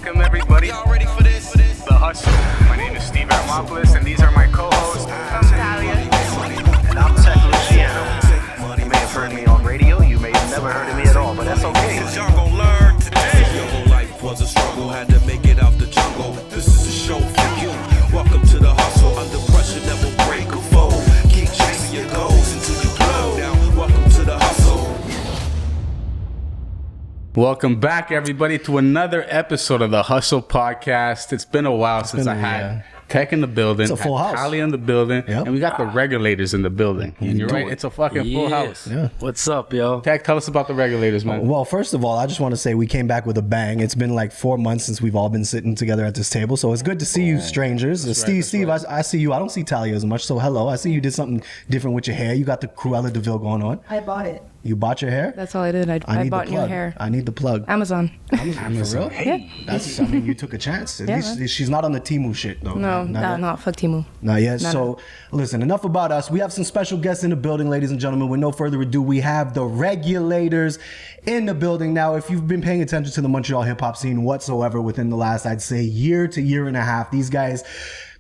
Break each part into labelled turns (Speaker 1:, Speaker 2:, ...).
Speaker 1: Welcome everybody. Y'all ready for this? The Hustle. My name is Steve Aramopoulos, and these are my co-hosts.
Speaker 2: I'm Talia.
Speaker 3: And I'm Tech Luciano. You may have heard me on radio, you may have never heard of me at all, but that's okay.
Speaker 4: Cause y'all gon' learn today. Your whole life was a struggle, had to make it out the jungle. This is a show for you. Welcome to the hustle. Under pressure, never break a fold. Keep chasing your goals until you blow. Now, welcome to the hustle.
Speaker 1: Welcome back, everybody, to another episode of the Hustle Podcast. It's been a while since I had Tech in the building,
Speaker 5: It's a full house.
Speaker 1: Talia in the building,
Speaker 5: Yep.
Speaker 1: and we got the Regulators in the building. And you're right, it's a fucking full house.
Speaker 5: Yeah.
Speaker 6: What's up, yo?
Speaker 1: Tech, tell us about the Regulators, man.
Speaker 5: Well, first of all, I just want to say we came back with a bang. It's been like 4 months since we've all been sitting together at this table, so it's good to see you, strangers. Steve, I see you. I don't see Talia as much, so hello. I see you did something different with your hair. You got the Cruella de Vil going on.
Speaker 2: I bought it.
Speaker 5: You bought your hair?
Speaker 2: That's all I did. I
Speaker 5: need
Speaker 2: bought
Speaker 5: the
Speaker 2: new
Speaker 5: plug.
Speaker 2: hair.
Speaker 5: I need the plug.
Speaker 2: Amazon.
Speaker 5: For real?
Speaker 2: Yeah.
Speaker 5: That's. I mean, you took a chance. At least she's not on the Temu shit though.
Speaker 2: No,
Speaker 5: Not yet.
Speaker 2: not fuck Timu.
Speaker 5: Not yet.
Speaker 2: No,
Speaker 5: So, listen, enough about us. We have some special guests in the building, ladies and gentlemen. With no further ado, we have the Regulators in the building. Now, if you've been paying attention to the Montreal hip hop scene whatsoever within the last, I'd say, year to year and a half, these guys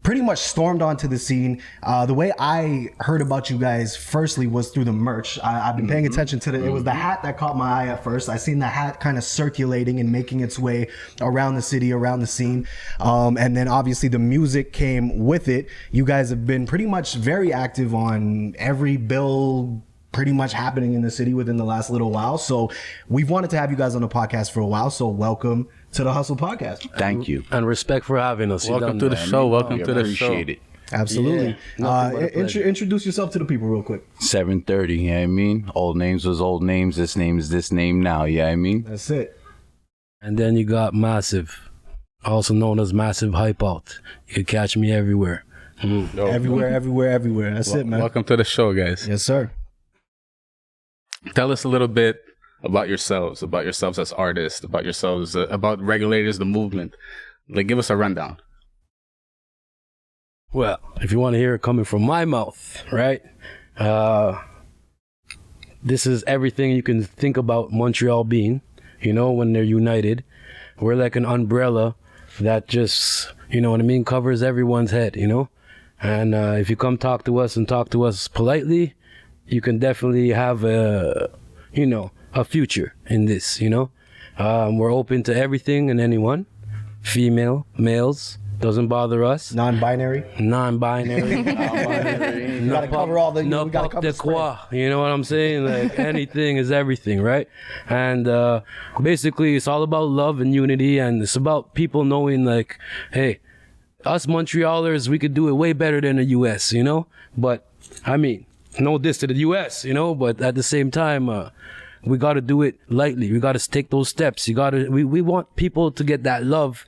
Speaker 5: pretty much stormed onto the scene. The way I heard about you guys firstly was through the merch. I've been paying attention to it was the hat that caught my eye at first. I seen the hat kind of circulating and making its way around the city, around the scene. And then obviously the music came with it. You guys have been pretty much very active on every bill pretty much happening in the city within the last little while. So we've wanted to have you guys on the podcast for a while. So welcome to the Hustle Podcast.
Speaker 6: Thank you. And respect for having us.
Speaker 1: Welcome to the show. Welcome to the show.
Speaker 6: Appreciate it.
Speaker 5: Absolutely.
Speaker 6: Yeah,
Speaker 5: Introduce yourself to the people real quick.
Speaker 6: 7:30, you know what I mean? Old names was old names. This name is this name now, you know what I mean?
Speaker 5: That's it.
Speaker 7: And then you got Massive, also known as Massive Hype Out. You can catch me everywhere.
Speaker 5: Everywhere. That's it, man.
Speaker 1: Welcome to the show, guys.
Speaker 5: Yes, sir.
Speaker 1: Tell us a little bit about yourselves as artists, about yourselves, about Regulators, the movement. Like, give us a rundown.
Speaker 7: Well, if you want to hear it coming from my mouth, right? This is everything you can think about Montreal being, when they're united. We're like an umbrella that just, what I mean, covers everyone's head, And if you come talk to us politely, you can definitely have a future in this, We're open to everything and anyone. Female, males, doesn't bother us.
Speaker 5: Non-binary.
Speaker 7: You
Speaker 5: gotta cover all the.
Speaker 7: No
Speaker 5: we gotta
Speaker 7: pas
Speaker 5: cover
Speaker 7: de
Speaker 5: the spread.
Speaker 7: quoi, you know what I'm saying? Like anything is everything, right? And basically, it's all about love and unity, and it's about people knowing, like, hey, us Montrealers, we could do it way better than the U.S., But I mean, no diss to the U.S., But at the same time, we got to do it lightly. We got to take those steps. We want people to get that love,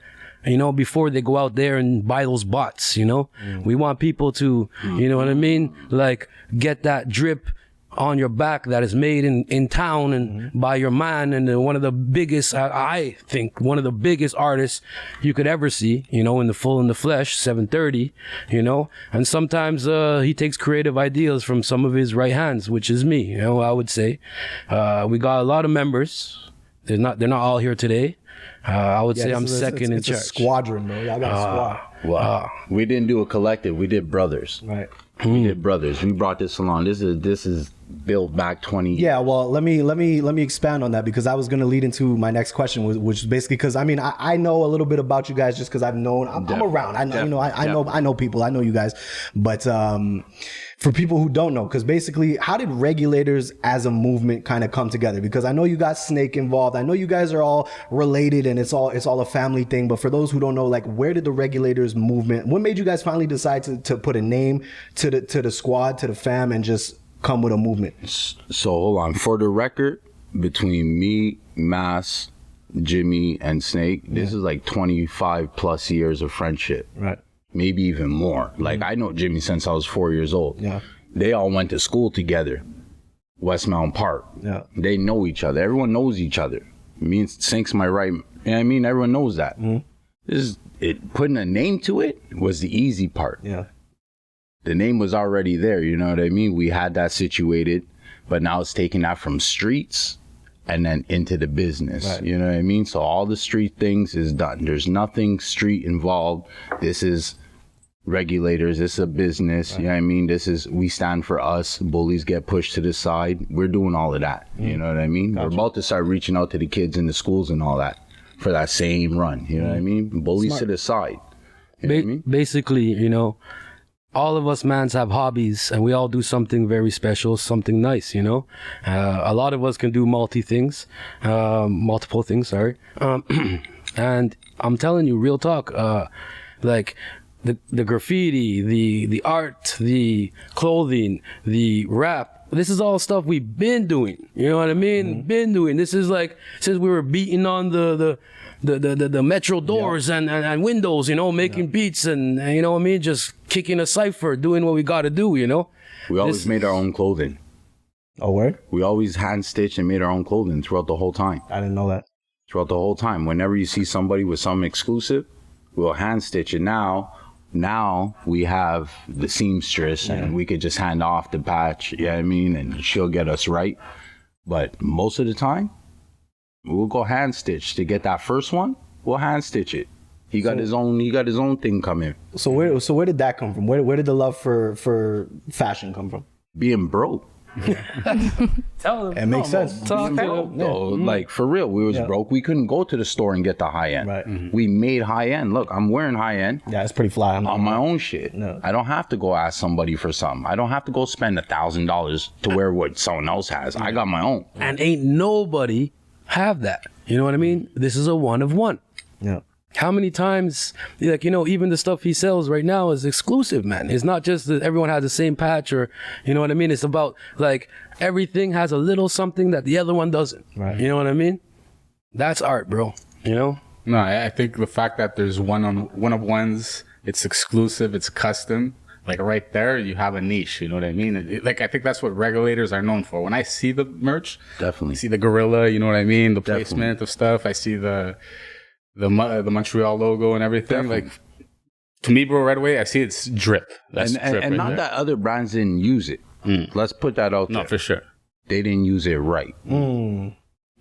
Speaker 7: before they go out there and buy those bots, We want people to, you know what I mean? Like, get that drip on your back that is made in town and by your man. And one of the biggest, I think, one of the biggest artists you could ever see, in the flesh, 730, And sometimes he takes creative ideas from some of his right hands, which is me, I would say. We got a lot of members. They're not all here today. I would say I'm second in charge.
Speaker 5: It's a squadron, bro. Y'all got a squad.
Speaker 6: Wow. We didn't do a collective. We did brothers.
Speaker 5: Right.
Speaker 6: We did brothers. We brought this along. This is built back 20 years.
Speaker 5: Yeah, well, let me expand on that, because I was going to lead into my next question, which is basically because I know a little bit about you guys just because I'm around. I know I know people. I know you guys, but for people who don't know, because basically, how did Regulators as a movement kind of come together? Because I know you got Snake involved. I know you guys are all related and it's all a family thing. But for those who don't know, like, where did the Regulators movement? What made you guys finally decide to put a name to the squad, to the fam, and just come with a movement?
Speaker 6: So hold on. For the record, between me, Mass, Jimmy, and Snake, this is like 25 plus years of friendship.
Speaker 5: Right.
Speaker 6: Maybe even more. Like, I know Jimmy since I was 4 years old.
Speaker 5: Yeah.
Speaker 6: They all went to school together, Westmount Park.
Speaker 5: Yeah.
Speaker 6: They know each other. Everyone knows each other. Me and Sink's my right. You know what I mean? Everyone knows that. Putting a name to it was the easy part.
Speaker 5: Yeah.
Speaker 6: The name was already there, you know what I mean? We had that situated, but now it's taking that from streets and then into the business.
Speaker 5: Right.
Speaker 6: You know what I mean? So all the street things is done. There's nothing street involved. This is Regulators. This is a business. Right. You know what I mean? This is, we stand for us. Bullies get pushed to the side. We're doing all of that. You know what I mean? Gotcha. We're about to start reaching out to the kids in the schools and all that for that same run. You know what I mean? Bullies to the side. You know what I mean?
Speaker 7: Basically, you know, all of us mans have hobbies and we all do something very special, something nice, you know. A lot of us can do multiple things, sorry. And I'm telling you, real talk, like the graffiti, the art, the clothing, the rap, this is all stuff we've been doing. You know what I mean? Been doing. This is like since we were beating on the metro doors and windows, you know, making beats and you know what I mean, just kicking a cipher, doing what we got to do, you know.
Speaker 6: We always made our own clothing.
Speaker 5: Oh, word?
Speaker 6: We always hand stitched and made our own clothing throughout the whole time.
Speaker 5: I didn't know that.
Speaker 6: Throughout the whole time. Whenever you see somebody with something exclusive, we'll hand stitch it. Now we have the seamstress and we could just hand off the patch, you know what I mean, and she'll get us right. But most of the time, we'll go hand stitch. To get that first one, we'll hand stitch it. He got his own thing coming.
Speaker 5: So where did that come from? Where did the love for fashion come from?
Speaker 6: Being broke.
Speaker 7: Tell them.
Speaker 5: It makes sense.
Speaker 6: Being broke, though. Like, for real, we was broke. We couldn't go to the store and get the high end.
Speaker 5: Right.
Speaker 6: We made high end. Look, I'm wearing high end.
Speaker 5: Yeah, it's pretty fly.
Speaker 6: On my own shit.
Speaker 5: No.
Speaker 6: I don't have to go ask somebody for something. I don't have to go spend $1,000 to wear what someone else has. I got my own.
Speaker 7: And ain't nobody have that. You know what I mean? This is a one of one.
Speaker 5: Yeah.
Speaker 7: How many times, like, you know, even the stuff he sells right now is exclusive, man. It's not just that everyone has the same patch or, you know what I mean? It's about, like, everything has a little something that the other one doesn't.
Speaker 5: Right.
Speaker 7: You know what I mean? That's art, bro. You know?
Speaker 1: No, I think the fact that there's one of ones, it's exclusive, it's custom. Like right there, you have a niche. You know what I mean? Like I think that's what Regulators are known for. When I see the merch,
Speaker 6: Definitely.
Speaker 1: I see the gorilla. You know what I mean? The
Speaker 6: Definitely.
Speaker 1: placement of stuff. I see the Montreal logo and everything.
Speaker 6: Definitely.
Speaker 1: Like to me, bro, right away, I see it's drip. That's
Speaker 6: And
Speaker 1: drip right
Speaker 6: not
Speaker 1: there.
Speaker 6: that other brands didn't use it. Let's put that out there.
Speaker 1: No, for sure.
Speaker 6: They didn't use it right. You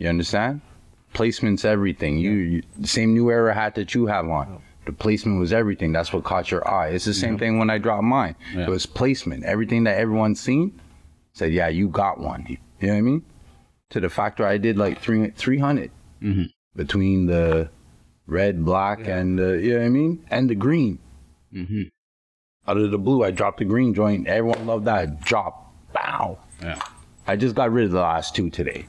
Speaker 6: understand? Placement's everything. You the same New Era hat that you have on. The placement was everything. That's what caught your eye. It's the same thing when I dropped mine.
Speaker 1: Yeah.
Speaker 6: It was placement. Everything that everyone's seen said, yeah, you got one. You know what I mean? To the factor I did like 300 between the red, black, and you know what I mean? And the green. Out of the blue, I dropped the green joint. Everyone loved that drop. Bow.
Speaker 1: Yeah.
Speaker 6: I just got rid of the last two today.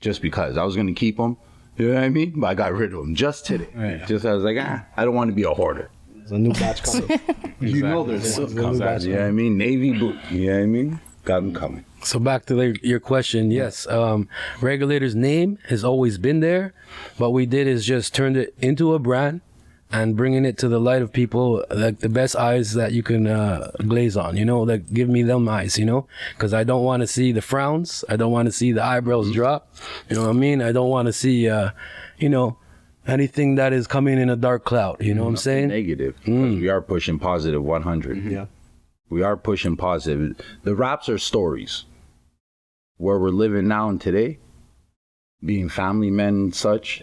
Speaker 6: Just because. I was going to keep them. You know what I mean? But I got rid of them just today.
Speaker 1: Yeah.
Speaker 6: Just I was like, I don't want to be a hoarder.
Speaker 5: There's a new batch coming.
Speaker 6: You know there's
Speaker 5: There's a
Speaker 6: one
Speaker 5: new
Speaker 6: coming.
Speaker 5: batch
Speaker 6: You know what I mean? Navy blue. You know what I mean? Got them coming.
Speaker 7: So back to your question, yes, Regulators' name has always been there. What we did is just turned it into a brand and bringing it to the light of people, like the best eyes that you can glaze on, you know, like give me them eyes, you know, because I don't want to see the frowns. I don't want to see the eyebrows drop. You know what I mean? I don't want to see, you know, anything that is coming in a dark cloud. You know what I'm saying?
Speaker 6: Negative. Because we are pushing positive 100.
Speaker 5: Yeah.
Speaker 6: We are pushing positive. The raps are stories. Where we're living now and today, being family men and such,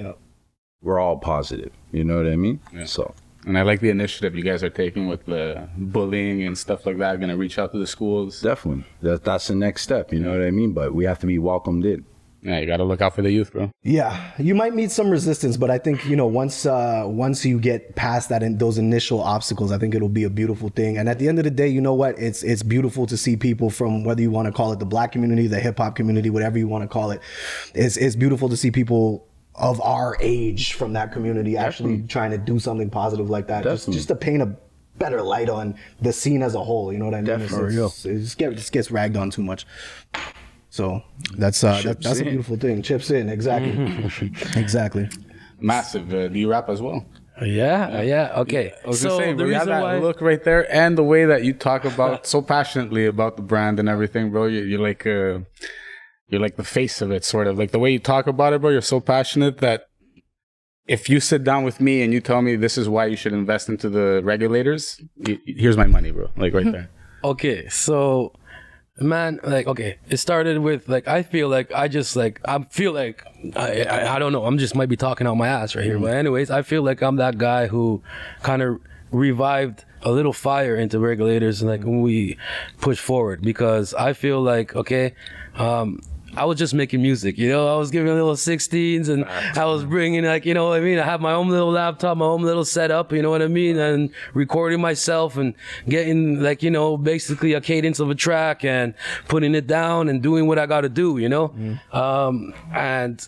Speaker 6: we're all positive. You know what I mean?
Speaker 1: Yeah.
Speaker 6: So.
Speaker 1: And I like the initiative you guys are taking with the bullying and stuff like that. Going to reach out to the schools.
Speaker 6: Definitely. That's the next step. You know what I mean? But we have to be welcomed in.
Speaker 1: Yeah, you got to look out for the youth, bro.
Speaker 5: Yeah, you might meet some resistance, but I think, you know, once you get past that and those initial obstacles, I think it'll be a beautiful thing. And at the end of the day, you know what? It's beautiful to see people from, whether you want to call it the black community, the hip hop community, whatever you want to call it. It's beautiful to see people of our age from that community actually trying to do something positive like that. Just to paint a better light on the scene as a whole. You know what I mean? It just gets ragged on too much. So that's a beautiful thing. Chips in, exactly. Exactly.
Speaker 1: Massive. Do you rap as well?
Speaker 7: Yeah. Okay.
Speaker 1: I was
Speaker 7: So
Speaker 1: just saying,
Speaker 7: the
Speaker 1: bro, you have
Speaker 7: reason
Speaker 1: that
Speaker 7: why
Speaker 1: look right there, and the way that you talk about so passionately about the brand and everything, bro. You're like the face of it, sort of. Like the way you talk about it, bro. You're so passionate that if you sit down with me and you tell me this is why you should invest into the Regulators, here's my money, bro. Like right there.
Speaker 7: Okay, so Man, like, okay, it started with, like, I feel like I don't know, I'm just might be talking out my ass right here, but anyways, I feel like I'm that guy who kind of revived a little fire into Regulators, like, when we push forward, because I feel like, okay, I was just making music, you know. I was giving little 16s, and I was bringing, like, you know what I mean? I have my own little laptop, my own little setup, you know what I mean? And recording myself and getting, like, you know, basically a cadence of a track and putting it down and doing what I got to do, you know? And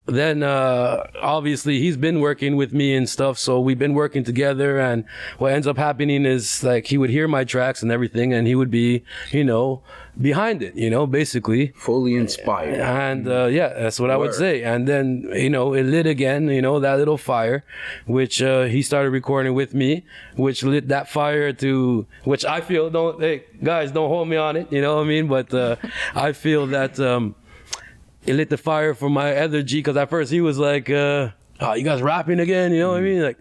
Speaker 7: then obviously he's been working with me and stuff, so we've been working together, and what ends up happening is, like, he would hear my tracks and everything, and he would be, you know, behind it, you know, basically
Speaker 6: Fully inspired.
Speaker 7: and yeah, that's what I would say. And then, you know, it lit again, you know, that little fire, which he started recording with me, which lit that fire to, which I feel, hey guys, don't hold me on it, you know what I mean, but I feel that it lit the fire for my other G, because at first he was like, oh, you guys rapping again? You know what I mean? Like,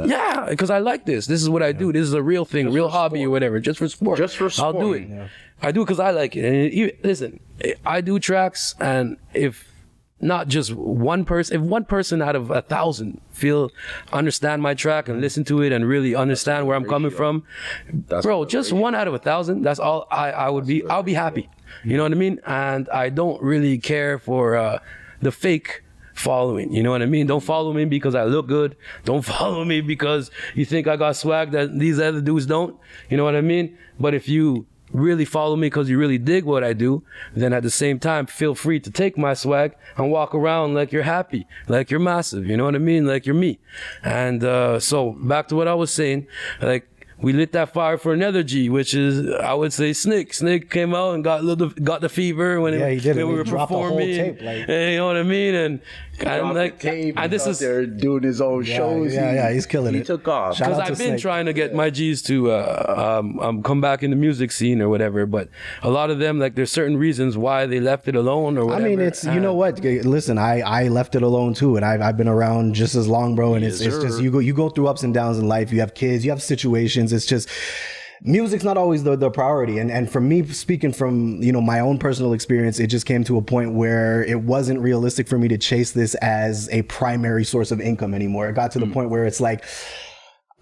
Speaker 7: yeah, because I like this. This is what I do. This is a real thing, just real hobby sport. Or whatever. Just for sport.
Speaker 6: Just for sport.
Speaker 7: I'll do it. Yeah. I do it because I like it. And listen, I do tracks, and if not just one person, if one person out of 1,000 understand my track and listen to it and really understand where I'm coming from, bro, just one out of 1,000, that's all I'll be happy. You know what I mean? And I don't really care for the fake following. You know what I mean? Don't follow me because I look good. Don't follow me because you think I got swag that these other dudes don't. You know what I mean? But if you really follow me because you really dig what I do, then at the same time, feel free to take my swag and walk around like you're happy, like you're massive. You know what I mean? Like you're me. And so back to what I was saying, like, we lit that fire for another G, which is, I would say, Snick. Snick came out and got the fever when we were performing.
Speaker 5: Tape, like,
Speaker 7: you know what I mean? And like, and this is,
Speaker 6: they're doing his own shows.
Speaker 5: Yeah, he's killing it.
Speaker 6: He took off.
Speaker 7: because I've been trying to get my G's to come back in the music scene or whatever, but a lot of them, like, there's certain reasons why they left it alone or whatever.
Speaker 5: I mean, it's, you know what? Listen, I left it alone too, and I've been around just as long, bro. And it's just you go through ups and downs in life. You have kids, you have situations. It's just, music's not always the priority. And for me, speaking from, you know, my own personal experience, it just came to a point where it wasn't realistic for me to chase this as a primary source of income anymore. It got to the point where it's like,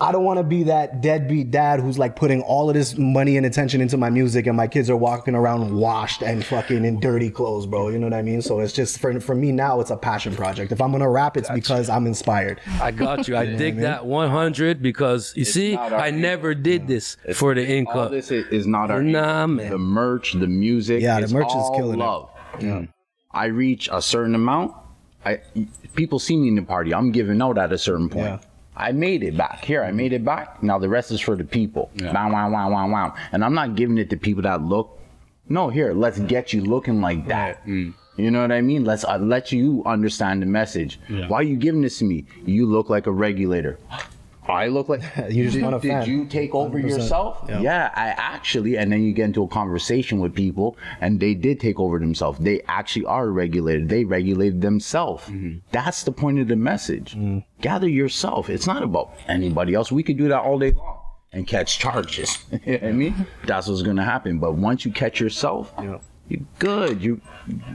Speaker 5: I don't want to be that deadbeat dad who's like putting all of this money and attention into my music, and my kids are walking around washed and fucking in dirty clothes, bro. You know what I mean? So it's just, for me now, it's a passion project. If I'm going to rap, it's because I'm inspired.
Speaker 7: I got you. I dig that 100, because you see, I never did this for the income.
Speaker 6: All this is not our
Speaker 7: man.
Speaker 6: The merch, the music.
Speaker 5: Yeah, the
Speaker 6: it's
Speaker 5: merch is
Speaker 6: all
Speaker 5: killing
Speaker 6: love.
Speaker 5: it. Yeah.
Speaker 6: I reach a certain amount. People see me in the party. I'm giving out at a certain point.
Speaker 5: Yeah.
Speaker 6: I made it back. Here, I made it back. Now the rest is for the people.
Speaker 1: Yeah.
Speaker 6: Wow, wow, wow, wow, wow. And I'm not giving it to people that look. No, here, let's get you looking like that. You know what I mean? Let's let you understand the message.
Speaker 1: Yeah.
Speaker 6: Why are you giving this to me? You look like a regulator. I look like
Speaker 5: You just want a fan.
Speaker 6: Did you take over
Speaker 5: 100%.
Speaker 6: yourself? Yeah, I actually, and then you get into a conversation with people, and they did take over themselves. They actually are regulated. They regulated themselves. That's the point of the message. Gather yourself. It's not about anybody else. We could do that all day long and catch charges. You know what I mean? That's what's gonna happen. But once you catch yourself, you're good. You're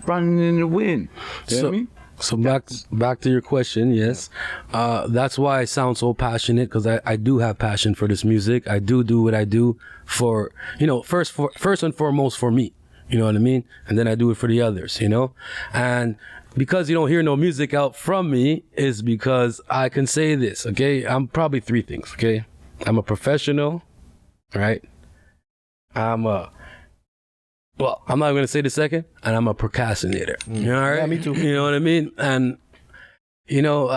Speaker 6: running in the wind. You know what I mean?
Speaker 7: So back to your question, yes. That's why I sound so passionate, because I do have passion for this music. I do what I do for, you know, first and foremost for me. You know what I mean? And then I do it for the others, you know? And because you don't hear no music out from me is because I can say this, okay? I'm probably three things, okay? I'm a professional, right? Well, I'm not going to say the second, and I'm a procrastinator. You know, right?
Speaker 5: Yeah, me too.
Speaker 7: You know what I mean? And, you know,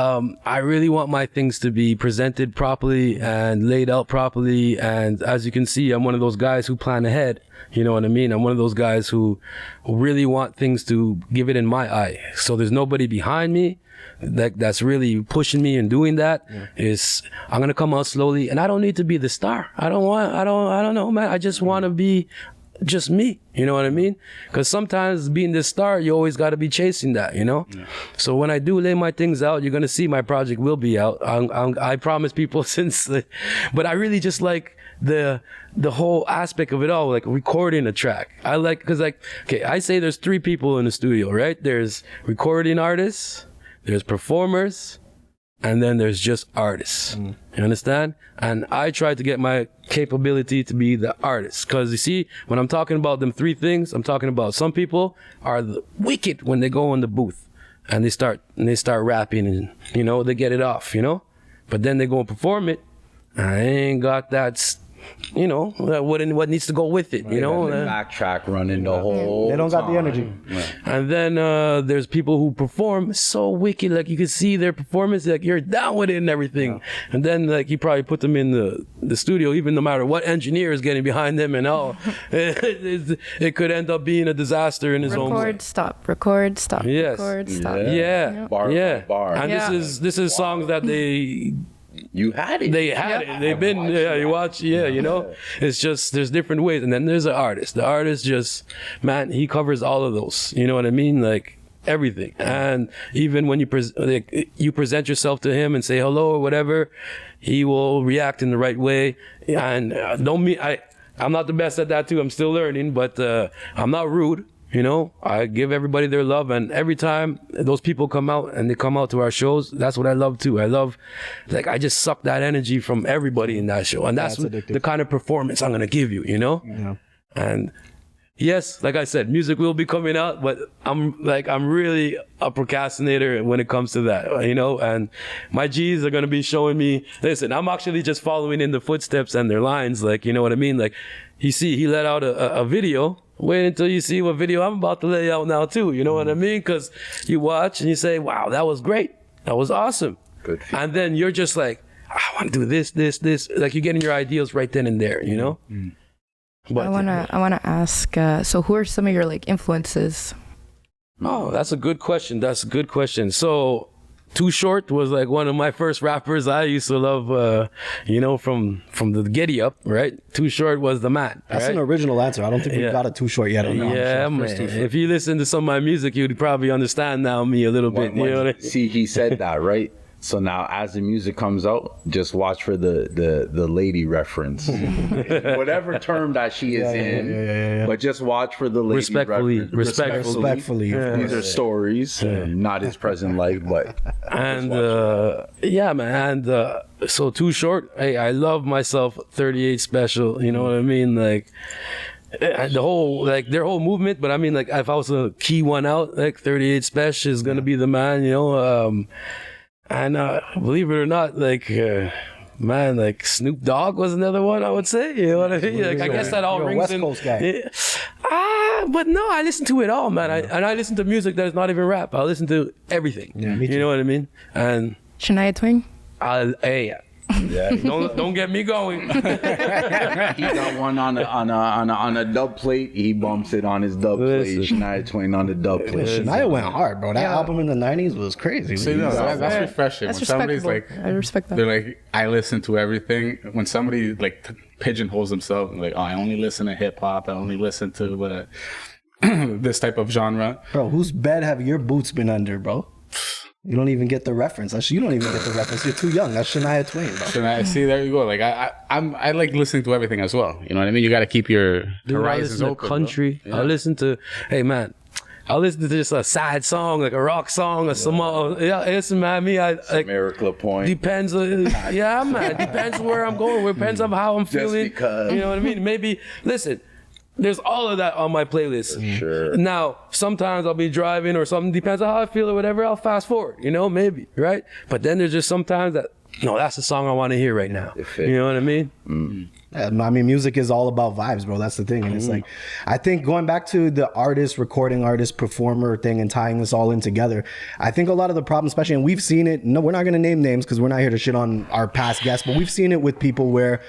Speaker 7: I really want my things to be presented properly and laid out properly. And as you can see, I'm one of those guys who plan ahead. You know what I mean? I'm one of those guys who really want things to give it in my eye. So there's nobody behind me that's really pushing me and doing that. I'm going to come out slowly, and I don't need to be the star. I don't know, man. I just want to be just me. You know what I mean? Because sometimes being this star, you always got to be chasing that, you know? Yeah. So when I do lay my things out, you're going to see my project will be out. I promise people but I really just like the whole aspect of it all, like recording a track. I like, because like, okay, I say there's 3 people in the studio, right? There's recording artists, there's performers, and then there's just artists. You understand? And I try to get my capability to be the artist. Because you see, when I'm talking about them 3 things, I'm talking about some people are wicked when they go in the booth and they start rapping and, you know, they get it off, you know? But then they go and perform it. I ain't got that, you know, what needs to go with it, you know?
Speaker 6: Backtrack running the whole
Speaker 5: They don't got
Speaker 6: time.
Speaker 5: the energy.
Speaker 7: And then there's people who perform so wicked, like you can see their performance, like you're down with it and everything. And then like you probably put them in the studio, even no matter what engineer is getting behind them and all, it could end up being a disaster in its own way.
Speaker 2: Record, stop, record, stop,
Speaker 7: Yes.
Speaker 2: record, stop.
Speaker 7: Yeah.
Speaker 6: Bar by bar.
Speaker 7: And
Speaker 2: Yeah.
Speaker 7: this is songs that
Speaker 6: You had it.
Speaker 7: they had it. They've been, you watch, you know, it's just, there's different ways. And then there's an artist. The artist just, man, he covers all of those. You know what I mean? Like everything. And even when you present yourself to him and say hello or whatever, he will react in the right way. And I'm not the best at that too. I'm still learning, but I'm not rude. You know, I give everybody their love, and every time those people come out and they come out to our shows, that's what I love too. I love, like, I just suck that energy from everybody in that show, and that's the kind of performance I'm gonna give you, you know?
Speaker 5: Yeah.
Speaker 7: And yes, like I said, music will be coming out, but I'm really a procrastinator when it comes to that, you know? And my G's are gonna be showing me, listen, I'm actually just following in the footsteps and their lines, like, you know what I mean? Like, you see, he let out a video. Wait until you see what video I'm about to lay out now too. You know what I mean? Because you watch and you say, wow, that was great. That was awesome.
Speaker 6: Good.
Speaker 7: And then you're just like, I want to do this. Like you're getting your ideas right then and there, you know? But,
Speaker 2: I wanna ask, so who are some of your like influences?
Speaker 7: Oh, that's a good question. So Too Short was like one of my first rappers I used to love, you know, from the Giddy Up, right? Too Short was the man.
Speaker 5: That's
Speaker 7: right?
Speaker 5: an original answer. I don't think we've got a Too Short yet.
Speaker 7: Yeah, man. If you listen to some of my music, you'd probably understand now me a little bit. You know what I mean?
Speaker 6: See, he said that, right? So now, as the music comes out, just watch for the lady reference, whatever term that she is in. But just watch for the lady reference.
Speaker 5: Respectfully.
Speaker 6: These are stories, not his present life, but.
Speaker 7: And yeah, man. And so Too Short. Hey, I love myself. 38 Special. You know what I mean? Like. The whole, like, their whole movement, but I mean, like, if I was to key one out, like 38 Special is gonna be the man, you know. And believe it or not, like, man, like Snoop Dogg was another one, I would say. You know what I mean? Like, I guess that all rings
Speaker 5: West
Speaker 7: in.
Speaker 5: Coast guy.
Speaker 7: Yeah. But no, I listen to it all, man. I listen to music that is not even rap. I listen to everything.
Speaker 5: Yeah, me too.
Speaker 7: You know what I mean? And
Speaker 2: Shania Twain?
Speaker 7: hey. Yeah, don't get me going.
Speaker 6: He got one on a dub plate. He bumps it on his dub plate. Shania Twain on the dub plate.
Speaker 5: Shania went hard, bro. That album in the 90s was crazy.
Speaker 1: So, no, that's refreshing.
Speaker 2: That's
Speaker 1: when somebody's
Speaker 2: respectable.
Speaker 1: like,
Speaker 2: I respect that.
Speaker 1: they're like, I listen to everything. When somebody like pigeonholes themselves, like, oh, I only listen to hip hop. I only listen to this type of genre.
Speaker 5: Bro, whose bed have your boots been under, bro? You don't even get the reference. You don't even get the reference. You're too young. That's Shania Twain, bro.
Speaker 1: So I see, there you go. Like I like listening to everything as well. You know what I mean? You got to keep your horizons
Speaker 7: I listen
Speaker 1: open.
Speaker 7: to country. I listen to, hey man, I listen to just a sad song, like a rock song, or some. Yeah, listen, man. Me, I like.
Speaker 6: Miracle Point.
Speaker 7: Depends. Yeah, man. Depends where I'm going. Depends on how I'm feeling.
Speaker 6: because.
Speaker 7: You know what I mean? Maybe listen. There's all of that on my playlist.
Speaker 6: Sure.
Speaker 7: Now, sometimes I'll be driving or something, depends on how I feel or whatever, I'll fast forward, you know, maybe, right? But then there's just sometimes that, no, that's the song I want to hear right now. You know what I mean?
Speaker 5: I mean, music is all about vibes, bro. That's the thing. And it's like, I think going back to the artist, recording artist, performer thing and tying this all in together, I think a lot of the problem, especially, and we've seen it, no, we're not going to name names because we're not here to shit on our past guests, but we've seen it with people where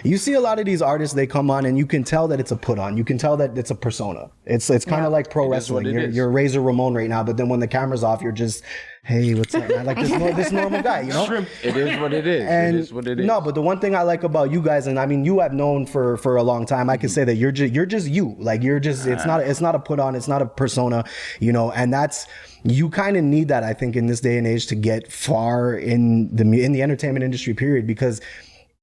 Speaker 5: you see a lot of these artists, they come on and you can tell that it's a put on. You can tell that it's a persona. It's kind of like pro wrestling. You're Razor Ramon right now, but then when the camera's off, you're just hey, what's up, man? Like this normal guy, you know?
Speaker 6: It is what it is.
Speaker 5: And
Speaker 6: it is what it is.
Speaker 5: no, but the one thing I like about you guys, and I mean, you have known for a long time. I can say that you're just you. Like you're just. It's not a put on. It's not a persona. You know, and that's. You kind of need that, I think, in this day and age to get far in the entertainment industry. Period, because.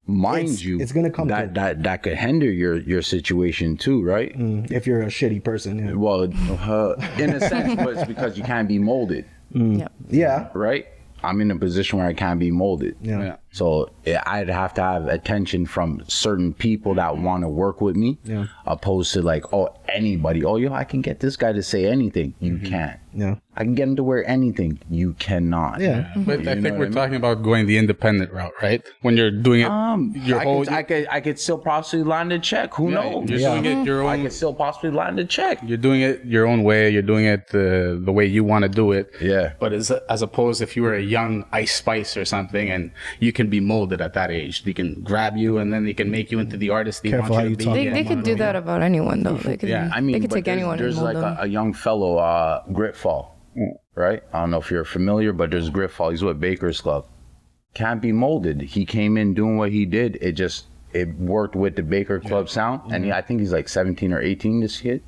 Speaker 6: Mind you,
Speaker 5: it's gonna come
Speaker 6: that could hinder your situation too, right?
Speaker 5: If you're a shitty person. Yeah.
Speaker 6: Well, in a sense, but it's because you can't be molded,
Speaker 2: Yep.
Speaker 5: Yeah.
Speaker 6: right? I'm in a position where I can't be molded.
Speaker 5: Yeah.
Speaker 6: So I'd have to have attention from certain people that want to work with me, opposed to like, anybody. I can get this guy to say anything. You can't.
Speaker 5: Yeah.
Speaker 6: I can get him to wear anything. You cannot.
Speaker 5: Yeah.
Speaker 1: But I think we're talking about going the independent route, right? When you're doing it,
Speaker 6: I could still possibly land a check. Who knows?
Speaker 1: You're doing it your
Speaker 6: I
Speaker 1: own.
Speaker 6: could still possibly land a check.
Speaker 1: You're doing it your own way. You're doing it the way you want to do it.
Speaker 6: Yeah.
Speaker 1: But as opposed, if you were a young Ice Spice or something, and you can be molded at that age, they can grab you and then they can make you into the artist they
Speaker 5: Careful
Speaker 1: want
Speaker 5: how
Speaker 1: you
Speaker 5: you
Speaker 1: to
Speaker 5: talk.
Speaker 1: be.
Speaker 2: They could do that about anyone though. They could,
Speaker 1: Yeah,
Speaker 6: I mean,
Speaker 2: they could
Speaker 6: but
Speaker 2: take anyone.
Speaker 6: There's
Speaker 2: and mold
Speaker 6: like
Speaker 2: them.
Speaker 6: a young fellow, Gritfall, right? I don't know if you're familiar, but there's Gritfall. He's with Baker's Club. Can't be molded. He came in doing what he did. It worked with the Baker Club sound, and I think he's like 17 or 18. This kid,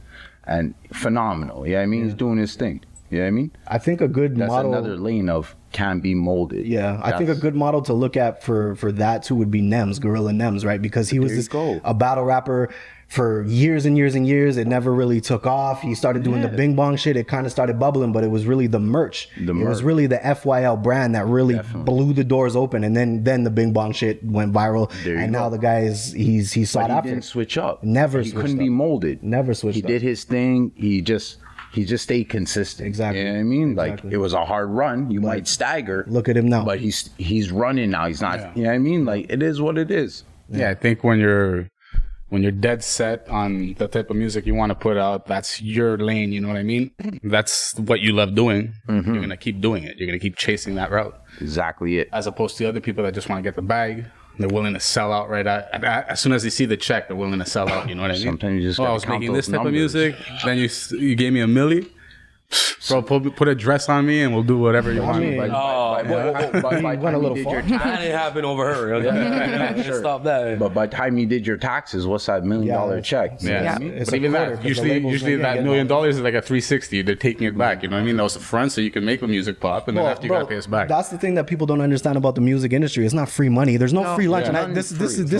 Speaker 6: and phenomenal. Yeah, I mean, he's doing his thing. You know what I mean?
Speaker 5: I think a good
Speaker 6: That's
Speaker 5: model.
Speaker 6: another lane of can be molded.
Speaker 5: Yeah, I think a good model to look at for that too would be Nems, Gorilla Nems, right? Because he was a battle rapper for years and years and years. It never really took off. He started doing the Bing Bong shit. It kind of started bubbling, but it was really the merch. It was really the FYL brand that really blew the doors open, and then the Bing Bong shit went viral. And now the guy he's sought
Speaker 6: But he
Speaker 5: after.
Speaker 6: didn't switch up.
Speaker 5: Never
Speaker 6: He
Speaker 5: switched
Speaker 6: couldn't
Speaker 5: up.
Speaker 6: be molded.
Speaker 5: Never switched
Speaker 6: He
Speaker 5: up.
Speaker 6: did his thing. He just stayed consistent.
Speaker 5: Exactly.
Speaker 6: You know what I mean?
Speaker 5: Exactly.
Speaker 6: Like it was a hard run. You might stagger.
Speaker 5: Look at him now.
Speaker 6: But he's running now. He's not. You know what I mean? Like it is what it is.
Speaker 1: Yeah, I think when you're dead set on the type of music you want to put out, that's your lane. You know what I mean? That's what you love doing. You're gonna keep doing it. You're gonna keep chasing that route,
Speaker 6: Exactly it.
Speaker 1: as opposed to other people that just want to get the bag. They're willing to sell out right as soon as they see the check. They're willing to sell out. You know what I mean?
Speaker 6: Sometimes you just
Speaker 1: I
Speaker 6: gotta
Speaker 1: was
Speaker 6: count
Speaker 1: making
Speaker 6: those
Speaker 1: this type
Speaker 6: numbers.
Speaker 1: of music. Then you gave me $1 million. Bro, put a dress on me and we'll do whatever you want.
Speaker 5: mean-
Speaker 6: By
Speaker 5: He went a little far.
Speaker 7: That didn't happen over her. Okay?
Speaker 6: Sure.
Speaker 7: Stop that.
Speaker 6: But by the time you did your taxes, what's that $1 million check? You know what I mean?
Speaker 5: It's
Speaker 1: But
Speaker 5: a
Speaker 1: even
Speaker 5: quarter,
Speaker 1: that,
Speaker 5: 'cause the
Speaker 1: usually
Speaker 5: label's like,
Speaker 1: that
Speaker 5: yeah,
Speaker 1: $1 million is like a 360. They're taking it back. You know what I mean? That was the front, so you can make the music pop, and then after you gotta pay us back.
Speaker 5: That's the thing that people don't understand about the music industry. It's not free money. There's no free lunch.
Speaker 6: Yeah.
Speaker 5: And this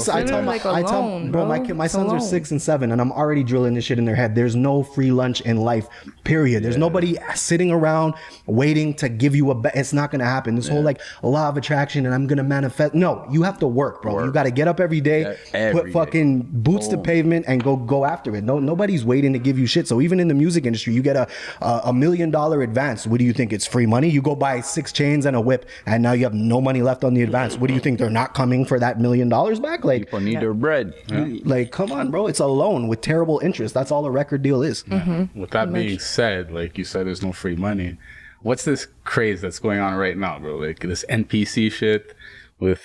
Speaker 5: I tell
Speaker 2: literally like a
Speaker 5: I tell
Speaker 2: loan,
Speaker 5: bro,
Speaker 2: bro.
Speaker 5: my
Speaker 2: It's a
Speaker 5: sons are
Speaker 2: loan.
Speaker 5: 6 and 7, and I'm already drilling this shit in their head. There's no free lunch in life. Period. There's nobody sitting around waiting to give you it's not gonna happen. This whole like law of attraction and I'm gonna manifest. No, you have to work, bro. You gotta get up every day,
Speaker 6: Every
Speaker 5: put
Speaker 6: day.
Speaker 5: fucking boots to pavement and go after it. Nobody's waiting to give you shit. So even in the music industry, you get a $1 million advance. What do you think? It's free money? You go buy 6 chains and a whip, and now you have no money left on the advance. What do you think? They're not coming for that $1 million back? Like,
Speaker 6: People need their bread.
Speaker 5: like, come on, bro. It's a loan with terrible interest. That's all a record deal is.
Speaker 1: With that being said, like you said, there's no free money. What's this craze that's going on right now, bro? Like this NPC shit with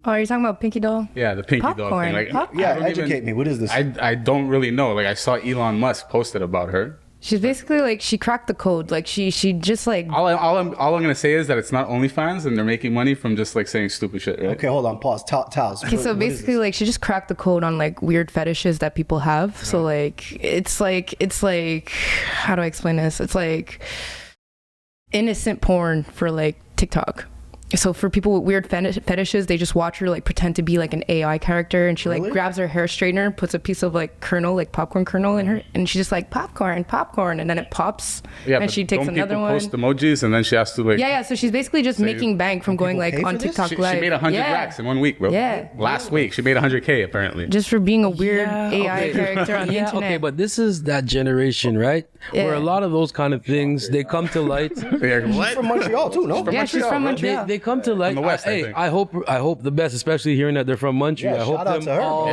Speaker 2: Oh, you're talking about Pinky Doll?
Speaker 1: the Pinky Dog
Speaker 2: Popcorn.
Speaker 1: thing. Like,
Speaker 2: Popcorn.
Speaker 5: Yeah,
Speaker 1: I don't
Speaker 5: educate me. What is this?
Speaker 1: I don't really know. Like I saw Elon Musk posted about her.
Speaker 2: She's basically like she cracked the code. Like she just like
Speaker 1: All I'm gonna say is that it's not OnlyFans, and they're making money from just like saying stupid shit, right?
Speaker 5: Okay, hold on. Pause. Towels.
Speaker 2: okay. So basically, like she just cracked the code on like weird fetishes that people have. So like it's like how do I explain this? It's like innocent porn for like TikTok. So for people with weird fetishes, they just watch her like pretend to be like an AI character, and she like grabs her hair straightener, puts a piece of like kernel, like popcorn kernel in her, and she's just like popcorn, and then it pops, and
Speaker 1: but
Speaker 2: she takes
Speaker 1: don't
Speaker 2: another
Speaker 1: people
Speaker 2: one.
Speaker 1: post emojis, and then she has to like.
Speaker 2: Yeah. So she's basically just making bank from going like
Speaker 5: pay
Speaker 2: on
Speaker 5: for this?
Speaker 2: TikTok
Speaker 1: She
Speaker 2: Live.
Speaker 1: made 100 racks in 1 week, bro.
Speaker 2: Yeah.
Speaker 1: Last week she made 100K apparently.
Speaker 2: Just for being a weird
Speaker 7: Yeah,
Speaker 2: AI
Speaker 7: okay.
Speaker 2: character on the internet.
Speaker 7: Okay, but this is that generation, right? Where a lot of those kind of things they come to light.
Speaker 5: She's from Montreal too, no?
Speaker 2: Yeah, she's from Montreal.
Speaker 7: They come to light.
Speaker 1: From the West, I
Speaker 7: hey,
Speaker 1: think.
Speaker 7: I hope the best, especially hearing that they're from Montreal.
Speaker 5: Yeah,
Speaker 7: I hope
Speaker 5: shout out
Speaker 7: them
Speaker 5: to her.
Speaker 7: all,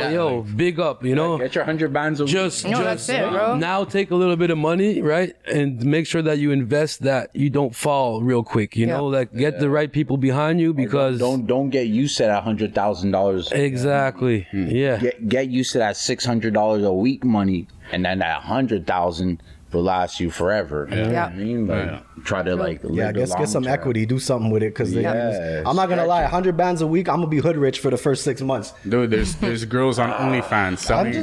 Speaker 1: Yeah,
Speaker 7: big up, you know.
Speaker 6: Get your 100 bands of
Speaker 7: Just
Speaker 2: that's it, bro.
Speaker 7: now take a little bit of money, right, and make sure that you invest that you don't fall real quick. You know, like get the right people behind you because
Speaker 6: don't get used to that $100,000.
Speaker 7: exactly, yeah.
Speaker 6: Get used to that $600 a week money, and then that $100,000 will last you forever. You know what I mean? Like, try to like
Speaker 5: Yeah, I
Speaker 6: live the
Speaker 5: guess get
Speaker 6: long
Speaker 5: some
Speaker 6: term.
Speaker 5: equity, do something with it, because
Speaker 6: Yeah,
Speaker 5: I'm not gonna lie, 100 bands a week, I'm gonna be hood rich for the first 6 months.
Speaker 1: Dude, there's girls on OnlyFans selling
Speaker 6: I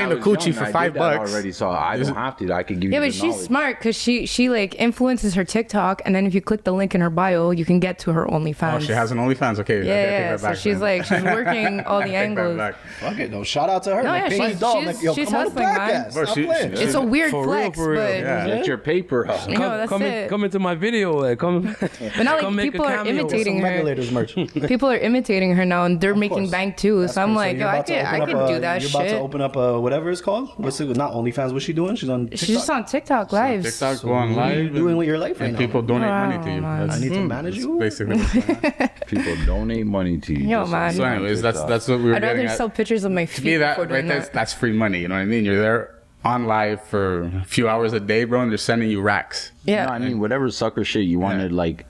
Speaker 1: the
Speaker 6: was
Speaker 1: coochie
Speaker 6: young,
Speaker 1: for
Speaker 6: I did that
Speaker 1: $5
Speaker 6: already, so I don't have to. I could give
Speaker 2: Yeah,
Speaker 6: you
Speaker 2: but
Speaker 6: the
Speaker 2: she's
Speaker 6: knowledge.
Speaker 2: smart because she like influences her TikTok, and then if you click the link in her bio, you can get to her OnlyFans.
Speaker 1: Oh, she has an OnlyFans. Okay,
Speaker 2: Yeah,
Speaker 1: I take
Speaker 2: yeah.
Speaker 1: that
Speaker 2: So
Speaker 1: back
Speaker 2: she's
Speaker 1: then.
Speaker 2: like she's working all the
Speaker 1: Take that
Speaker 2: angles.
Speaker 1: back.
Speaker 5: Fuck it, though. Shout out to her.
Speaker 2: No,
Speaker 5: Like,
Speaker 2: yeah,
Speaker 5: pay
Speaker 2: she's-
Speaker 5: dog,
Speaker 2: she's-
Speaker 5: like, yo,
Speaker 2: she's
Speaker 5: come on the
Speaker 2: hustling, man.
Speaker 5: podcast.
Speaker 1: Bro,
Speaker 5: Stop
Speaker 1: she-
Speaker 5: playing.
Speaker 1: she-
Speaker 2: It's a weird
Speaker 7: For real,
Speaker 2: flex,
Speaker 7: for real.
Speaker 2: but
Speaker 1: Yeah.
Speaker 6: Get your paper up.
Speaker 2: no, that's
Speaker 7: come
Speaker 2: it.
Speaker 7: come into my video, like come.
Speaker 2: But now,
Speaker 7: come
Speaker 2: like,
Speaker 7: make a
Speaker 2: people are
Speaker 7: cameo.
Speaker 2: imitating
Speaker 5: Some
Speaker 2: her.
Speaker 5: Regulators merch.
Speaker 2: People are imitating her now, and they're making
Speaker 5: course.
Speaker 2: bank too. So I'm like,
Speaker 5: you're
Speaker 2: yo, I
Speaker 5: about to
Speaker 2: could
Speaker 5: open up
Speaker 2: do
Speaker 5: a-
Speaker 2: that
Speaker 5: You're about to
Speaker 2: shit.
Speaker 5: open up a whatever it's called. What's it? Not OnlyFans. What's she doing? She's on TikTok.
Speaker 2: She's just on TikTok lives.
Speaker 1: TikTok, go on
Speaker 5: What are you
Speaker 1: live,
Speaker 5: doing with your life right
Speaker 1: and
Speaker 5: now?
Speaker 1: people donate money to you.
Speaker 2: man.
Speaker 1: That's
Speaker 5: I need to manage you.
Speaker 1: basically what's going on.
Speaker 6: People donate money to you.
Speaker 2: Yo,
Speaker 6: just
Speaker 2: man.
Speaker 1: So, anyways, that's what we were
Speaker 2: I'd
Speaker 1: getting
Speaker 2: rather
Speaker 1: at.
Speaker 2: sell pictures of my
Speaker 1: To me,
Speaker 2: feet
Speaker 1: that
Speaker 2: before
Speaker 1: right
Speaker 2: doing
Speaker 1: there,
Speaker 2: that.
Speaker 1: that's free money. You know what I mean? You're there on live for a few hours a day, bro, and they're sending you racks.
Speaker 2: Yeah.
Speaker 6: No, I mean, whatever sucker shit you want to like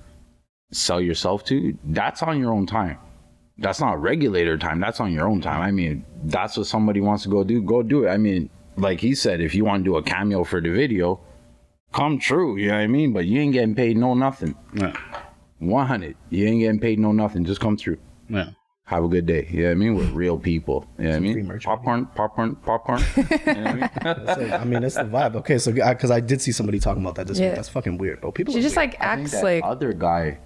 Speaker 6: sell yourself to, that's on your own time. That's not regulator time. That's on your own time. I mean, that's what somebody wants to go do it. I mean, like he said, if you want to do a cameo for the video, come true. You know what I mean? But you ain't getting paid no nothing.
Speaker 1: Yeah.
Speaker 6: 100. You ain't getting paid no nothing. Just come through.
Speaker 1: Yeah.
Speaker 6: Have a good day. You know what I mean? With real people. You know what I
Speaker 5: free
Speaker 6: mean?
Speaker 5: merch,
Speaker 6: Popcorn. You know what I mean?
Speaker 5: I mean, that's the vibe. Okay, so because I did see somebody talking about that this week.
Speaker 2: Yeah.
Speaker 5: That's fucking weird, bro. People.
Speaker 2: She
Speaker 5: are
Speaker 2: just
Speaker 5: weird.
Speaker 2: like
Speaker 6: I think
Speaker 2: acts
Speaker 6: that
Speaker 2: like.
Speaker 6: other guy,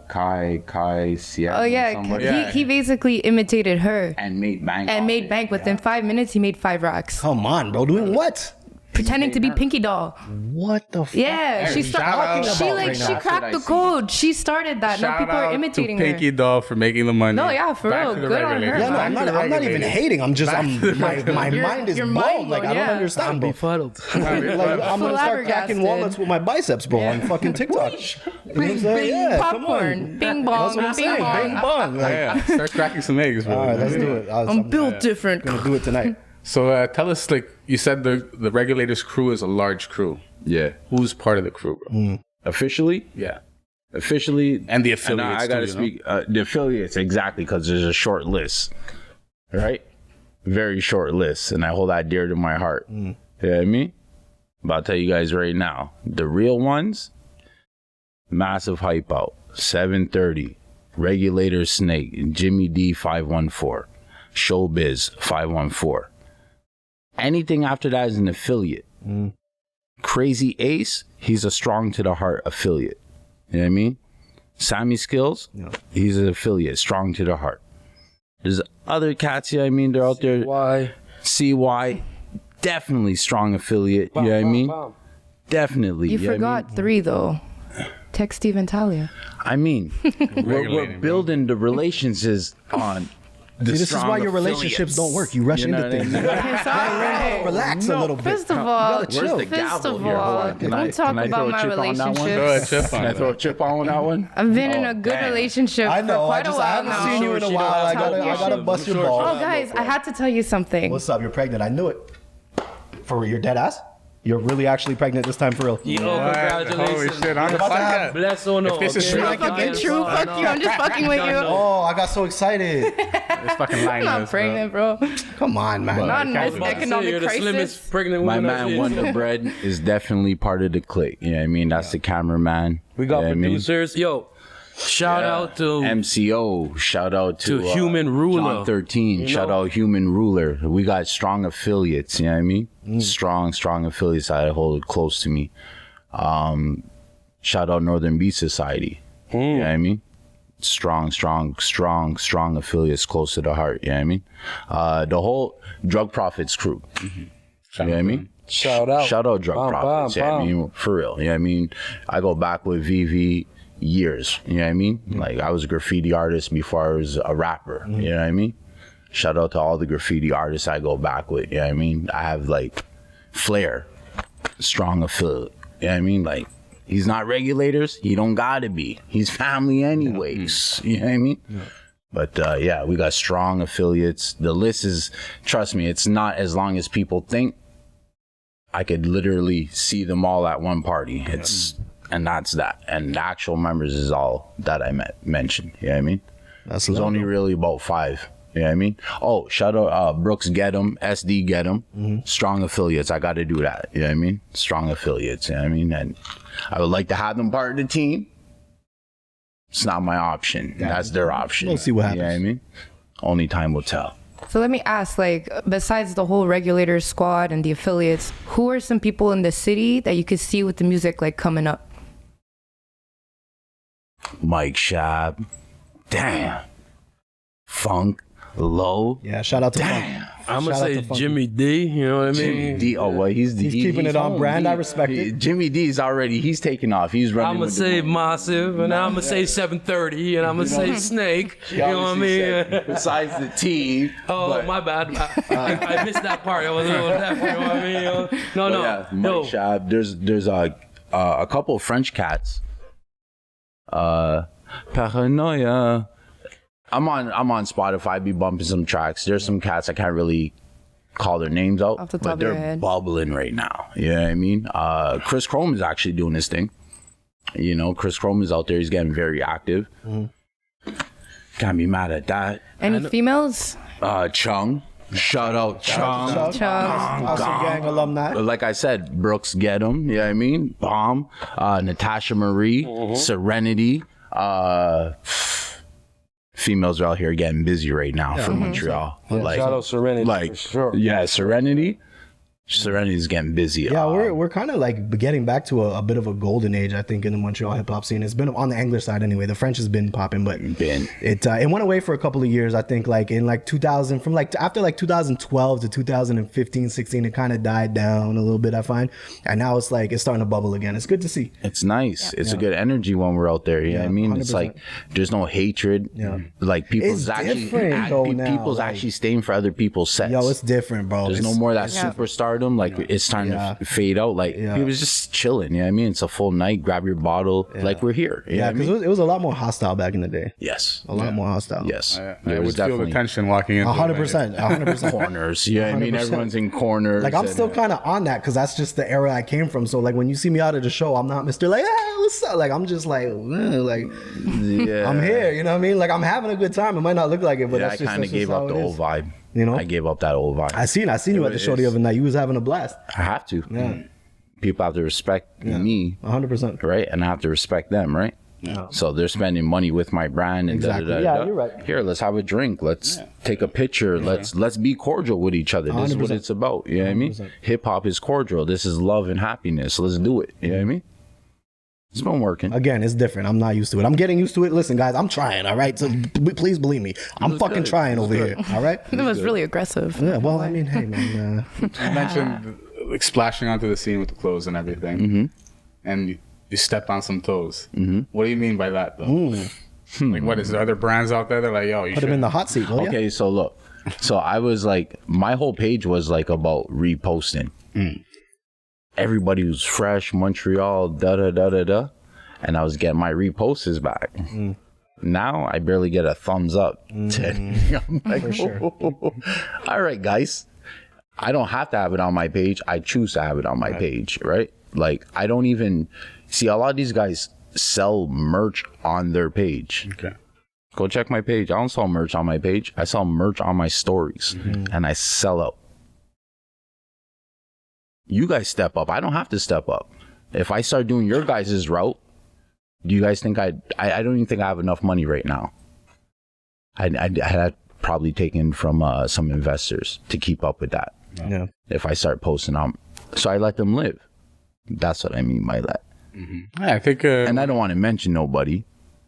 Speaker 6: Kai Sierra.
Speaker 2: Oh yeah,
Speaker 6: somebody,
Speaker 1: Yeah.
Speaker 2: he basically imitated her
Speaker 6: and made bank.
Speaker 2: and
Speaker 6: off
Speaker 2: made
Speaker 6: it.
Speaker 2: bank within 5 minutes. He made 5 racks,
Speaker 5: Come on, bro. Doing what?
Speaker 2: pretending to be Pinky Doll.
Speaker 5: What the? Fuck?
Speaker 2: Yeah, she
Speaker 1: shout
Speaker 2: started.
Speaker 1: out
Speaker 2: She
Speaker 5: about
Speaker 2: like
Speaker 5: right
Speaker 2: she
Speaker 5: now.
Speaker 6: That's what
Speaker 2: cracked
Speaker 6: I
Speaker 2: the
Speaker 6: see.
Speaker 2: code. She started that. Now
Speaker 1: Shout
Speaker 2: people are
Speaker 1: out
Speaker 2: imitating
Speaker 1: to
Speaker 2: her.
Speaker 1: Pinky Doll for making the money.
Speaker 2: No, yeah, for
Speaker 1: Back
Speaker 2: real.
Speaker 1: to the
Speaker 2: Good on her,
Speaker 1: regulators.
Speaker 5: Yeah, no,
Speaker 2: man.
Speaker 5: I'm not even hating. I'm just, my
Speaker 2: Your-
Speaker 5: mind is
Speaker 2: your
Speaker 5: blown.
Speaker 2: mind
Speaker 5: Like, I
Speaker 2: blown,
Speaker 5: don't
Speaker 2: yeah.
Speaker 5: understand, bro.
Speaker 7: Befuddled.
Speaker 5: Like, I'm gonna start cracking
Speaker 2: Flabbergasted.
Speaker 5: walnuts with my biceps, bro, on fucking TikTok. You know what I'm saying? Yeah, come on.
Speaker 2: Popcorn, bing
Speaker 5: That's
Speaker 2: bong,
Speaker 5: what I'm
Speaker 2: bing
Speaker 5: saying. Bing
Speaker 2: bong.
Speaker 5: bong. Like,
Speaker 1: Yeah, start cracking some eggs, bro.
Speaker 5: all right, let's do it.
Speaker 2: I'm built different.
Speaker 5: gonna do it tonight.
Speaker 1: So tell us, like you said, the regulators crew is a large crew.
Speaker 6: Yeah.
Speaker 1: Who's part of the crew, bro?
Speaker 6: Officially,
Speaker 1: Yeah,
Speaker 6: officially,
Speaker 1: and the affiliates.
Speaker 6: I gotta
Speaker 1: too, you know?
Speaker 6: speak the affiliates exactly because there's a short list, right? Very short list, and I hold that dear to my heart. You know what I mean? But I'll tell you guys right now, the real ones, massive hype out, 730, Regulators Snake, Jimmy D 514, Showbiz 514. Anything after that is an affiliate. Crazy Ace, he's a strong to the heart affiliate. You know what I mean? Sammy Skills, he's an affiliate, strong to the heart. There's other cats, you know what I mean? They're out there.
Speaker 7: Why?
Speaker 6: CY, definitely strong affiliate. You know what I mean? Definitely.
Speaker 2: You
Speaker 6: know what I mean?
Speaker 2: forgot 3 though. Text Steve Talia.
Speaker 6: I mean, we're
Speaker 1: Regulating, bro.
Speaker 6: building the relationships on. The
Speaker 5: See, this is
Speaker 6: strong
Speaker 5: why your relationships
Speaker 6: affiliates.
Speaker 5: don't work. You rush
Speaker 6: You know
Speaker 5: into
Speaker 6: what I
Speaker 5: things.
Speaker 6: mean?
Speaker 2: Sorry.
Speaker 5: Relax a little bit.
Speaker 2: First of all,
Speaker 6: Where's the gavel
Speaker 2: first of
Speaker 6: here? Hold
Speaker 2: all,
Speaker 6: on. Can I-
Speaker 2: don't talk
Speaker 6: can I
Speaker 2: about
Speaker 6: throw a
Speaker 2: my
Speaker 6: chip on that one?
Speaker 1: Throw a
Speaker 2: relationships.
Speaker 1: chip on
Speaker 6: Can I
Speaker 1: it.
Speaker 6: throw a chip on that one?
Speaker 2: I've been in
Speaker 6: Oh,
Speaker 2: a good
Speaker 6: damn.
Speaker 2: relationship
Speaker 5: I know.
Speaker 2: for
Speaker 5: I
Speaker 2: quite a
Speaker 5: just
Speaker 2: while
Speaker 5: haven't
Speaker 2: now.
Speaker 5: seen you in a
Speaker 7: She
Speaker 5: while. I
Speaker 2: don't
Speaker 5: gotta
Speaker 2: talk
Speaker 5: bust your
Speaker 7: shit.
Speaker 5: balls.
Speaker 2: Oh, guys, I had to tell you something.
Speaker 5: What's up? You're pregnant. I knew it. For real, you're dead ass? You're really actually pregnant this time for real?
Speaker 7: Yo,
Speaker 1: Holy
Speaker 7: congratulations.
Speaker 1: shit, on the
Speaker 5: about to have-
Speaker 1: podcast.
Speaker 7: Bless or no.
Speaker 1: If this is
Speaker 7: okay?
Speaker 1: true,
Speaker 2: Not fucking true. Fuck you. I'm just fucking with you.
Speaker 5: Oh, I got so excited.
Speaker 1: It's fucking lying.
Speaker 2: I'm not pregnant, bro.
Speaker 5: Come on, man.
Speaker 2: Not in
Speaker 1: can't
Speaker 2: this
Speaker 1: do that.
Speaker 2: economic
Speaker 7: You're the slimmest
Speaker 2: crisis.
Speaker 7: pregnant
Speaker 6: My
Speaker 7: woman
Speaker 6: man
Speaker 7: I've seen.
Speaker 6: Wonder Bread is definitely part of the clique. You know what I mean? That's the cameraman.
Speaker 7: We got
Speaker 6: You know what I mean?
Speaker 7: producers. Yo, shout out to
Speaker 6: MCO. Shout out to
Speaker 7: Human Ruler.
Speaker 6: John 13.
Speaker 7: You
Speaker 6: Shout
Speaker 7: know?
Speaker 6: out Human Ruler. We got strong affiliates. You know what I mean? Strong affiliates that I hold close to me. Shout out Northern Beach Society. You know what I mean? Strong affiliates close to the heart. You know what I mean? The whole Drug Profits crew. You know what I mean?
Speaker 7: Shout out.
Speaker 6: Shout out Drug
Speaker 7: Bam,
Speaker 6: Profits.
Speaker 7: bam,
Speaker 6: Yeah, I
Speaker 7: bam.
Speaker 6: mean, for real. You know what I mean? I go back with VV years. You know what I mean? Like, I was a graffiti artist before I was a rapper. You know what I mean? Shout out to all the graffiti artists I go back with. You know what I mean? I have, like, Flair, strong affiliate. You know what I mean? Like, he's not Regulators. He don't gotta be. He's family anyways. You know what I mean? But yeah, we got strong affiliates. The list is, trust me, it's not as long as people think. I could literally see them all at one party. And that's that. And the actual members is all that I mentioned. You know what I mean?
Speaker 5: That's
Speaker 6: There's
Speaker 5: love,
Speaker 6: only
Speaker 5: bro.
Speaker 6: really about 5. You know what I mean? Oh, shout out Brooks Get 'em, SD Get 'em. Strong affiliates. I got to do that. You know what I mean? Strong affiliates. You know what I mean? And I would like to have them part of the team. It's not my option. That's their option.
Speaker 5: We'll see what happens.
Speaker 6: You know what I mean? Only time will tell.
Speaker 2: So let me ask, like, besides the whole Regulators squad and the affiliates, who are some people in the city that you could see with the music, like, coming up?
Speaker 6: Mike Shab. Damn. Funk. Low.
Speaker 5: Yeah, shout out to Funk.
Speaker 7: I'm gonna
Speaker 5: Shout out
Speaker 7: say
Speaker 5: to Funky.
Speaker 7: Jimmy D. You know what I mean?
Speaker 6: Jimmy D. Oh, well, he's
Speaker 5: keeping it on
Speaker 6: home.
Speaker 5: brand. I respect it.
Speaker 6: Jimmy D's already. He's taking off. He's running.
Speaker 7: I'm gonna
Speaker 6: with the
Speaker 7: say
Speaker 6: ball.
Speaker 7: Massive, and I'm gonna say 730, and I'm gonna say Snake. You know what I mean?
Speaker 6: Besides the T.
Speaker 7: Oh,
Speaker 6: but-
Speaker 7: my bad. I missed that part. I was a little deaf. You know what I mean? No,
Speaker 6: but
Speaker 7: no,
Speaker 6: yeah,
Speaker 7: no.
Speaker 6: Mike Shab. There's a couple of French cats. Paranoia. I'm on Spotify. I be bumping some tracks. There's some cats I can't really call their names out,
Speaker 2: Off the top
Speaker 6: but
Speaker 2: of your
Speaker 6: they're
Speaker 2: head.
Speaker 6: bubbling right now. You know what I mean? Chris Chrome is actually doing this thing. You know, Chris Chrome is out there. He's getting very active. Can't be mad at that.
Speaker 2: Any females?
Speaker 6: Chung. Shout out Chung.
Speaker 5: Chuck, House of Gang alumni.
Speaker 6: Like I said, Brooks Get 'em. You know what I mean? Bomb. Natasha Marie. Serenity. Females are out here getting busy right now from Montreal. Like,
Speaker 7: Shout out Serenity,
Speaker 6: like,
Speaker 7: for sure.
Speaker 6: yeah, Serenity. Serenity's getting busy.
Speaker 5: Yeah, we're kind of like getting back to a bit of a golden age, I think, in the Montreal hip hop scene. It's been on the English side anyway. The French has been popping, but it went away for a couple of years. I think like in like 2000, from like after like 2012 to 2015, 16, it kind of died down a little bit. I find, and now it's starting to bubble again. It's good to see.
Speaker 6: It's nice. It's a good energy when we're out there. You know what I mean?
Speaker 5: 100%.
Speaker 6: It's like there's no hatred.
Speaker 5: Yeah.
Speaker 6: Like people's
Speaker 5: It's
Speaker 6: actually
Speaker 5: different, though, now,
Speaker 6: people's
Speaker 5: like-
Speaker 6: actually staying for other people's sets.
Speaker 5: Yo, it's different, bro.
Speaker 6: There's no more of that superstardom. Like it's time to fade out. Like
Speaker 5: Yeah.
Speaker 6: he was just chilling. You know what I mean? It's a full night. Grab your bottle. Like we're here. You know
Speaker 5: Yeah,
Speaker 6: what I
Speaker 5: because
Speaker 6: mean?
Speaker 5: it was a lot more hostile back in the day.
Speaker 6: Yes.
Speaker 5: A lot more hostile.
Speaker 6: Yes.
Speaker 1: I
Speaker 6: There
Speaker 1: would
Speaker 6: was
Speaker 1: feel the
Speaker 6: definitely
Speaker 1: tension walking in.
Speaker 5: 100%. 100%.
Speaker 6: corners. Yeah, I mean
Speaker 5: 100%.
Speaker 6: everyone's in corners.
Speaker 5: Like I'm
Speaker 6: and-
Speaker 5: still kind of on that because that's just the era I came from. So like when you see me out at the show, I'm not Mr. Like, hey, what's up? Like I'm just like
Speaker 6: yeah.
Speaker 5: I'm here. You know what I mean? Like I'm having a good time. It might not look like it, but
Speaker 6: Yeah, I
Speaker 5: that's just
Speaker 6: kind of
Speaker 5: that's just
Speaker 6: gave
Speaker 5: how
Speaker 6: up the
Speaker 5: it
Speaker 6: old
Speaker 5: is.
Speaker 6: vibe.
Speaker 5: You know?
Speaker 6: I gave up that old vibe.
Speaker 5: I seen you at the show the other night. You was having a blast.
Speaker 6: I have to. People have to respect me,
Speaker 5: 100%.
Speaker 6: right? And I have to respect them, right? Yeah. So they're spending money with my brand and
Speaker 5: Exactly.
Speaker 6: da, da, da,
Speaker 5: Yeah,
Speaker 6: da.
Speaker 5: you're right.
Speaker 6: Here, let's have a drink. Let's take a picture. Let's be cordial with each other. This is what
Speaker 5: 100%.
Speaker 6: it's about. You know what I mean? Hip hop is cordial. This is love and happiness. Let's do it. You know what I mean? It's been working.
Speaker 5: Again, it's different. I'm not used to it. I'm getting used to it. Listen, guys, I'm trying. All right, so please believe me. I'm fucking trying over here. All right.
Speaker 2: It was really aggressive.
Speaker 5: Yeah. Well, I mean, hey, man.
Speaker 1: You mentioned like splashing onto the scene with the clothes and everything, and you step on some toes. What do you mean by that, though? Like, what is there other brands out there that are like, yo, you
Speaker 5: Put
Speaker 1: should
Speaker 5: him in the hot seat. Will ya?
Speaker 6: Okay, so look. So I was like, my whole page was like about reposting. Everybody was fresh, Montreal, da da da da da. And I was getting my reposts back. Now I barely get a thumbs up. I'm like,
Speaker 5: For sure.
Speaker 6: all right, guys. I don't have to have it on my page. I choose to have it on my page, right? Like, I don't even see a lot of these guys sell merch on their page.
Speaker 1: Okay.
Speaker 6: Go check my page. I don't sell merch on my page. I sell merch on my stories and I sell out. You guys step up. I don't have to step up. If I start doing your guys' route, do you guys think I don't even think I have enough money right now. I had probably taken from some investors to keep up with that.
Speaker 5: Yeah.
Speaker 6: If I start posting on, so I let them live. That's what I mean by that.
Speaker 1: Yeah, I think,
Speaker 6: And I don't want to mention nobody.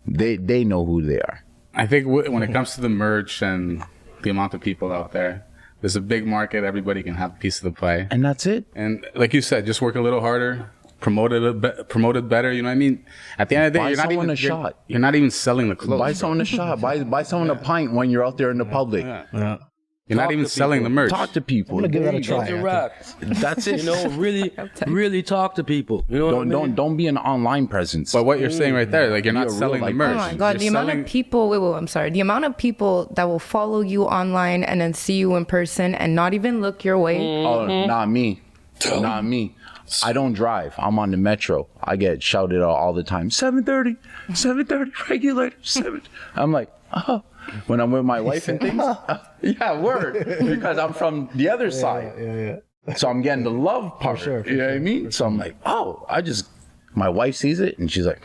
Speaker 6: They know who they are.
Speaker 1: I think when it comes to the merch and the amount of people out there, there's a big market. Everybody can have a piece of the pie.
Speaker 6: And that's it.
Speaker 1: And like you said, just work a little harder, promote it better. You know what I mean? At the end of the day,
Speaker 6: Buy
Speaker 1: you're not
Speaker 6: someone
Speaker 1: even
Speaker 6: a shot.
Speaker 1: You're not even selling the clothes.
Speaker 6: Buy someone a shot. Buy someone a pint when you're out there in the public.
Speaker 5: Yeah.
Speaker 1: You're not
Speaker 7: Talk
Speaker 1: even
Speaker 7: to
Speaker 1: selling the
Speaker 7: people.
Speaker 1: merch.
Speaker 6: Talk to people.
Speaker 5: I'm gonna give that a
Speaker 6: There you go.
Speaker 5: try.
Speaker 7: Interact.
Speaker 6: That's it.
Speaker 7: You know, really talk to people. You know what I mean?
Speaker 6: Don't be an online presence.
Speaker 1: But what you're saying right there, like you're
Speaker 6: Be
Speaker 1: not
Speaker 6: a real
Speaker 1: selling the
Speaker 6: life
Speaker 1: merch.
Speaker 2: Oh my god,
Speaker 1: You're
Speaker 2: the amount
Speaker 1: selling-
Speaker 2: of people I'm sorry. The amount of people that will follow you online and then see you in person and not even look your way.
Speaker 6: Oh, not me. Not me. I don't drive. I'm on the metro. I get shouted out all the time. 7:30 regulators. 7. I'm like, oh, when I'm with my wife and things. Yeah, word. Because I'm from the other side.
Speaker 5: Yeah.
Speaker 6: So I'm getting the love part.
Speaker 5: sure, for
Speaker 6: You know what I mean? So I'm like, oh, my wife sees it and she's like,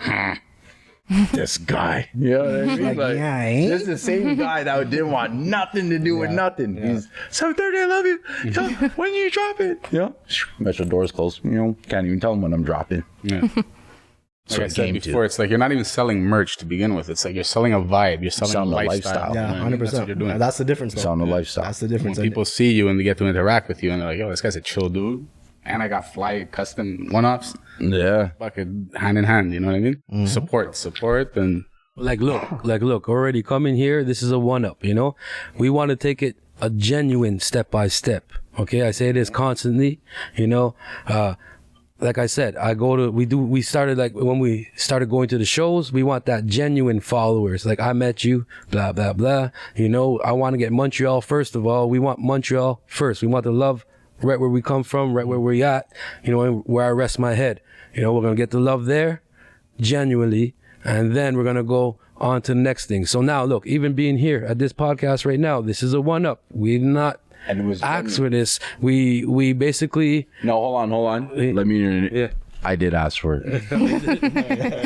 Speaker 6: this guy. You know what I mean? Like,
Speaker 5: yeah, ain't.
Speaker 6: this is the same guy that didn't want nothing to do with nothing. He's 7:30, I love you. So, when you drop it? You know? Metro doors closed. You know, can't even tell him when I'm dropping.
Speaker 1: Yeah. Like I said before, it's like you're not even selling merch to begin with. It's like you're selling a vibe. You're selling a lifestyle.
Speaker 5: Yeah,
Speaker 1: man.
Speaker 5: 100%.
Speaker 1: That's what you're doing.
Speaker 5: That's the difference, though.
Speaker 6: Selling a lifestyle.
Speaker 5: That's the difference.
Speaker 1: When people see you and they get to interact with you and they're like, yo, this guy's a chill dude. And I got fly custom one-offs.
Speaker 6: Yeah.
Speaker 1: Fucking hand in hand, you know what I mean?
Speaker 5: Mm-hmm.
Speaker 1: Support and...
Speaker 7: Look, already coming here, this is a one-up, you know? We want to take it a genuine step-by-step, okay? I say this constantly, you know? Like I said, we started like when we started going to the shows, we want that genuine followers. Like I met you, blah, blah, blah. You know, I want to get Montreal first of all. We want Montreal first. We want the love right where we come from, right where we're at, you know, and where I rest my head. You know, we're going to get the love there, genuinely, and then we're going to go on to the next thing. So now, look, even being here at this podcast right now, this is a one-up. We're not...
Speaker 6: And it was
Speaker 7: ask for this. We basically
Speaker 6: No, hold on. Let me.
Speaker 7: Yeah.
Speaker 6: I did ask for it.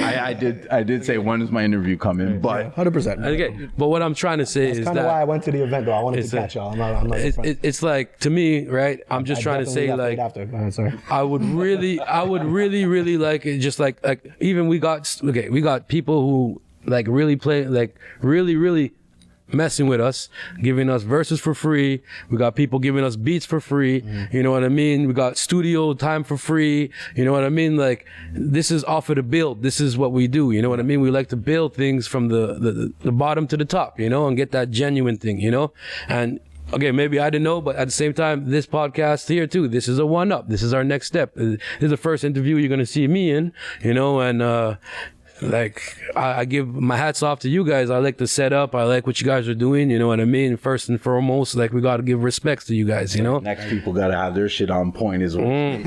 Speaker 6: I did say when is my interview coming, but
Speaker 5: 100%.
Speaker 7: okay. But what I'm trying to say
Speaker 5: That's
Speaker 7: is
Speaker 5: kind of
Speaker 7: that
Speaker 5: why I went to the event, though. I wanted to catch y'all. I'm not
Speaker 7: it's like, to me, right? I'm just trying to say, like,
Speaker 5: after. Go ahead, sorry.
Speaker 7: I would really like it. Just like even we got people who like really play, like really messing with us, giving us verses for free. We got people giving us beats for free. You know what I mean? We got studio time for free. You know what I mean? Like, this is off of the build. This is what we do. You know what I mean? We like to build things from the bottom to the top, you know, and get that genuine thing, you know? And okay, maybe I didn't know, but at the same time, this podcast here too, this is a one-up. This is our next step. This is the first interview you're going to see me in, you know, and like I give my hats off to you guys. I like the setup. I like what you guys are doing. You know what I mean? First and foremost, like we got to give respects to you guys, you know?
Speaker 6: next people got to have their shit on point as well.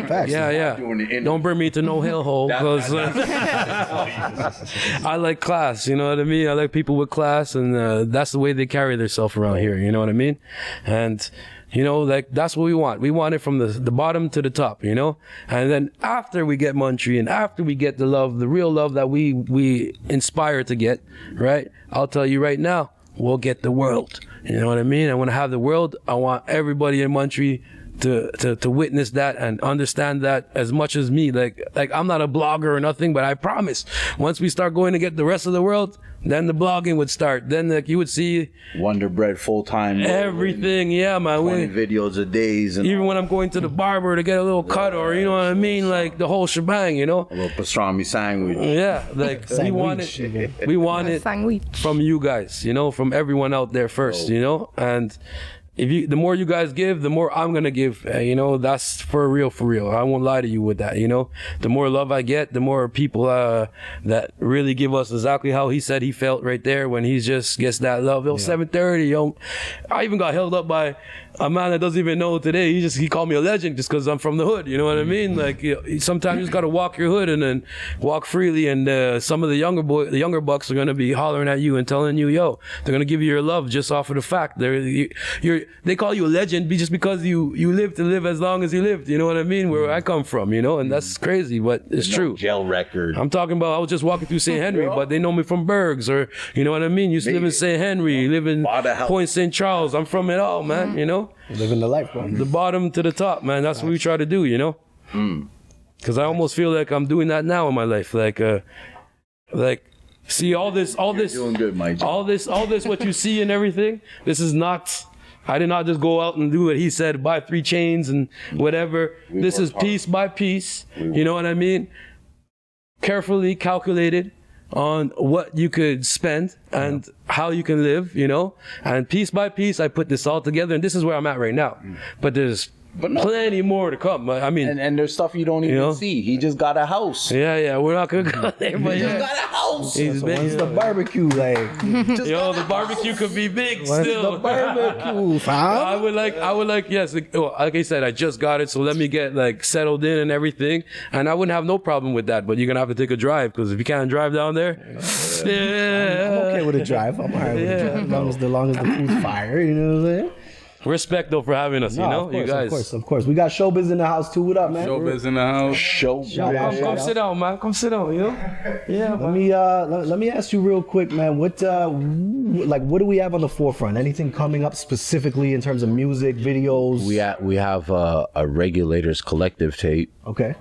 Speaker 5: Facts.
Speaker 7: Yeah. Don't bring me to no hellhole, because I like class, you know what I mean? I like people with class, and that's the way they carry themselves around here, you know what I mean? And you know, like, that's what we want. We want it from the bottom to the top, you know? And then after we get Montreal, and after we get the love, the real love that we inspire to get, right? I'll tell you right now, we'll get the world. You know what I mean? I want to have the world. I want everybody in Montreal to witness that and understand that as much as me. Like I'm not a blogger or nothing, but I promise, once we start going to get the rest of the world, then the blogging would start. Then like you would see
Speaker 6: Wonder Bread full time.
Speaker 7: everything. Yeah, man.
Speaker 6: 20 videos a days, and
Speaker 7: Even when I'm going to the barber to get a little cut, or you know what I mean, like the whole shebang, you know.
Speaker 6: a little pastrami sandwich.
Speaker 7: Yeah, like we want it
Speaker 2: Sandwich.
Speaker 7: from you guys, you know, from everyone out there first, you know. And the more you guys give, the more I'm gonna give. You know, that's for real. I won't lie to you with that. You know, the more love I get, the more people that really give us exactly how he said he felt right there when he just gets that love. Yo, 7:30. Yo, I even got held up by a man that doesn't even know today. He called me a legend just because I'm from the hood. You know what I mean? Like, you know, sometimes you just gotta walk your hood and then walk freely. And some of the younger bucks are gonna be hollering at you and telling you, yo, they're gonna give you your love just off of the fact they call you a legend just because you live to live as long as you lived. You know what I mean? Where I come from, you know, and that's crazy, but it's true.
Speaker 6: Jail record.
Speaker 7: I'm talking about, I was just walking through St. Henry, but they know me from Bergs, or you know what I mean? Used to live in St. Henry, live in Point St. Charles. I'm from it all, man, you know?
Speaker 5: Living the life, bro.
Speaker 7: The bottom to the top, man. That's what we try to do, you know? Because I almost feel like I'm doing that now in my life. Like see all this,
Speaker 6: Doing good, Mike.
Speaker 7: all this, what you see and everything. This is not. I did not just go out and do what he said, buy 3 chains and whatever. This is piece by piece. You know what I mean? Carefully calculated on what you could spend and how you can live, you know? And piece by piece, I put this all together, and this is where I'm at right now. But there's plenty more to come. I mean,
Speaker 6: and there's stuff you don't even see. He just got a house.
Speaker 7: yeah, we're not gonna go there, but
Speaker 6: He
Speaker 7: yeah.
Speaker 6: got a house.
Speaker 7: He's big.
Speaker 5: When's the barbecue, like?
Speaker 7: Yo, the barbecue could be big
Speaker 5: When's
Speaker 7: still.
Speaker 5: the barbecue, fam?
Speaker 7: I would like, yes, like I said, I just got it, so let me get like settled in and everything, and I wouldn't have no problem with that, but you're gonna have to take a drive, because if you can't drive down there, Yeah.
Speaker 5: I'm okay with a drive. I'm alright with a drive as long as the food's fire. You know what I'm saying?
Speaker 7: Respect though for having us.
Speaker 5: No,
Speaker 7: you know,
Speaker 5: of course,
Speaker 7: you guys.
Speaker 5: of course. We got Showbiz in the house too. What up, man?
Speaker 1: Showbiz in the house.
Speaker 7: Come sit down, man. Come sit down. You know. Yeah.
Speaker 5: Let me ask you real quick, man. What do we have on the forefront? Anything coming up specifically in terms of music, videos?
Speaker 6: We have a Regulators collective tape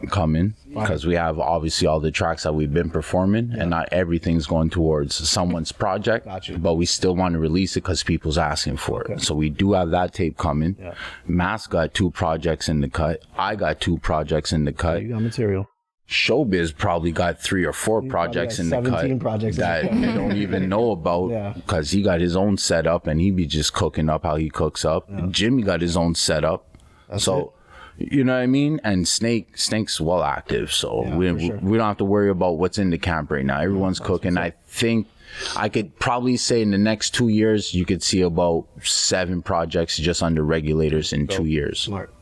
Speaker 6: coming because we have obviously all the tracks that we've been performing, and not everything's going towards someone's project.
Speaker 5: Gotcha.
Speaker 6: But we still want to release it because people's asking for it. So we do have that tape coming. Yeah. Mass got 2 projects in the cut. I got 2 projects in the cut.
Speaker 5: You got material.
Speaker 6: Showbiz probably got 3 or 4 projects in the cut
Speaker 5: 17 projects
Speaker 6: that you don't even know about because he got his own setup and he be just cooking up how he cooks up. Jimmy got his own setup. You know what I mean? And Snake's well active, so we don't have to worry about what's in the camp right now. Everyone's cooking. I think I could probably say in the next 2 years you could see about 7 projects just under Regulators in 2 years.
Speaker 5: Smart.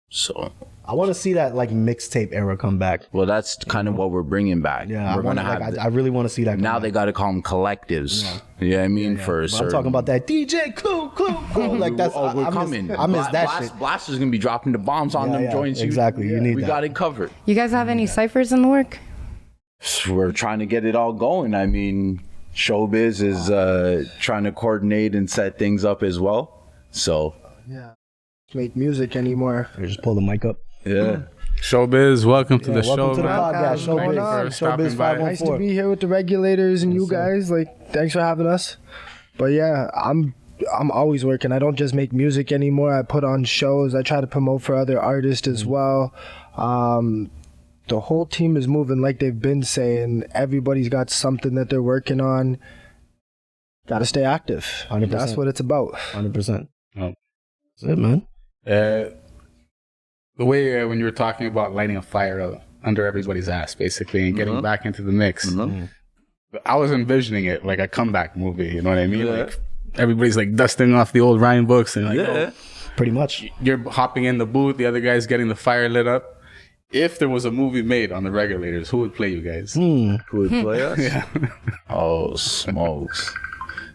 Speaker 6: So
Speaker 5: I want to see that like mixtape era come back.
Speaker 6: Well, that's kind of what we're bringing back.
Speaker 5: Yeah,
Speaker 6: we're gonna have.
Speaker 5: I really want to see that.
Speaker 6: Now they got to call them collectives. Yeah, I mean for
Speaker 5: But
Speaker 6: certain.
Speaker 5: I'm talking about that DJ Clue. Like that's.
Speaker 6: We're coming.
Speaker 5: I miss that shit.
Speaker 6: Blaster's gonna be dropping the bombs on them joints.
Speaker 5: Exactly. You need
Speaker 6: we
Speaker 5: that.
Speaker 6: got it covered.
Speaker 2: You guys have any ciphers in the work?
Speaker 6: We're trying to get it all going. I mean, Showbiz is trying to coordinate and set things up as well. So
Speaker 8: Make music anymore.
Speaker 5: Just pull the mic up.
Speaker 6: yeah.
Speaker 1: Showbiz, welcome to the show.
Speaker 5: Welcome to the
Speaker 1: man.
Speaker 5: podcast.
Speaker 2: Welcome.
Speaker 5: Showbiz.
Speaker 1: Stopping by.
Speaker 8: Nice to
Speaker 5: 514.
Speaker 8: be here with the Regulators and you guys. Like, thanks for having us. But yeah, I'm always working. I don't just make music anymore. I put on shows. I try to promote for other artists as well. The whole team is moving like they've been saying. Everybody's got something that they're working on. Got to stay active.
Speaker 5: 100%.
Speaker 8: That's what it's about.
Speaker 5: 100%.
Speaker 1: Oh.
Speaker 5: That's it, man.
Speaker 1: The way when you were talking about lighting a fire under everybody's ass, basically, and getting back into the mix, I was envisioning it like a comeback movie. You know what I mean? Like everybody's like dusting off the old rhyme books and like, oh,
Speaker 5: Pretty much.
Speaker 1: you're hopping in the booth, the other guy's getting the fire lit up. If there was a movie made on the Regulators, who would play you guys?
Speaker 6: Who would play us? Oh, smokes.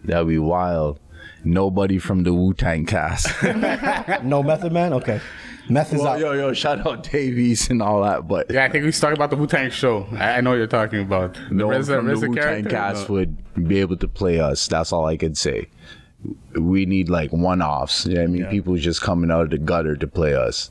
Speaker 6: That'd be wild. Nobody from the Wu-Tang cast.
Speaker 5: No Method Man? Okay. Method's out.
Speaker 6: Yo, shout out Davies and all that, but
Speaker 1: Yeah, I think we talked about the Wu-Tang show. I know what you're talking about.
Speaker 6: no one
Speaker 1: RZA
Speaker 6: from the Wu-Tang
Speaker 1: character?
Speaker 6: cast
Speaker 1: No.
Speaker 6: would be able to play us. That's all I could say. We need like one-offs. You know what I mean? People just coming out of the gutter to play us.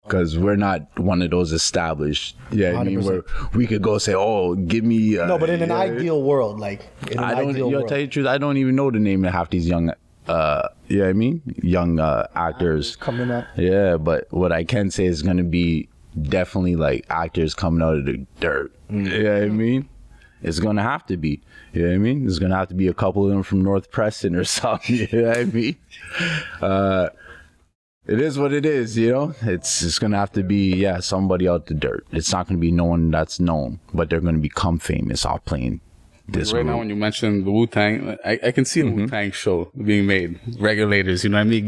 Speaker 6: Because we're not one of those established. Yeah, I mean,
Speaker 5: 100%.
Speaker 6: where we could go say, "Oh, give me."
Speaker 5: No, but in an ideal world, like in an
Speaker 6: I don't.
Speaker 5: ideal
Speaker 6: Yo,
Speaker 5: world.
Speaker 6: tell you the truth, I don't even know the name of half these young. Yeah, I mean, young actors
Speaker 8: coming up.
Speaker 6: Yeah, but what I can say is going to be definitely like actors coming out of the dirt. Yeah, I mean, it's going to have to be. You know what I mean? There's going to have to be a couple of them from North Preston or something. You know what I mean? It is what it is, you know? It's going to have to be, somebody out the dirt. It's not going to be no one that's known, but they're going to become famous off playing this
Speaker 1: Right now, when you mentioned the Wu-Tang, I can see the Wu-Tang show being made. Regulators, you know what I mean?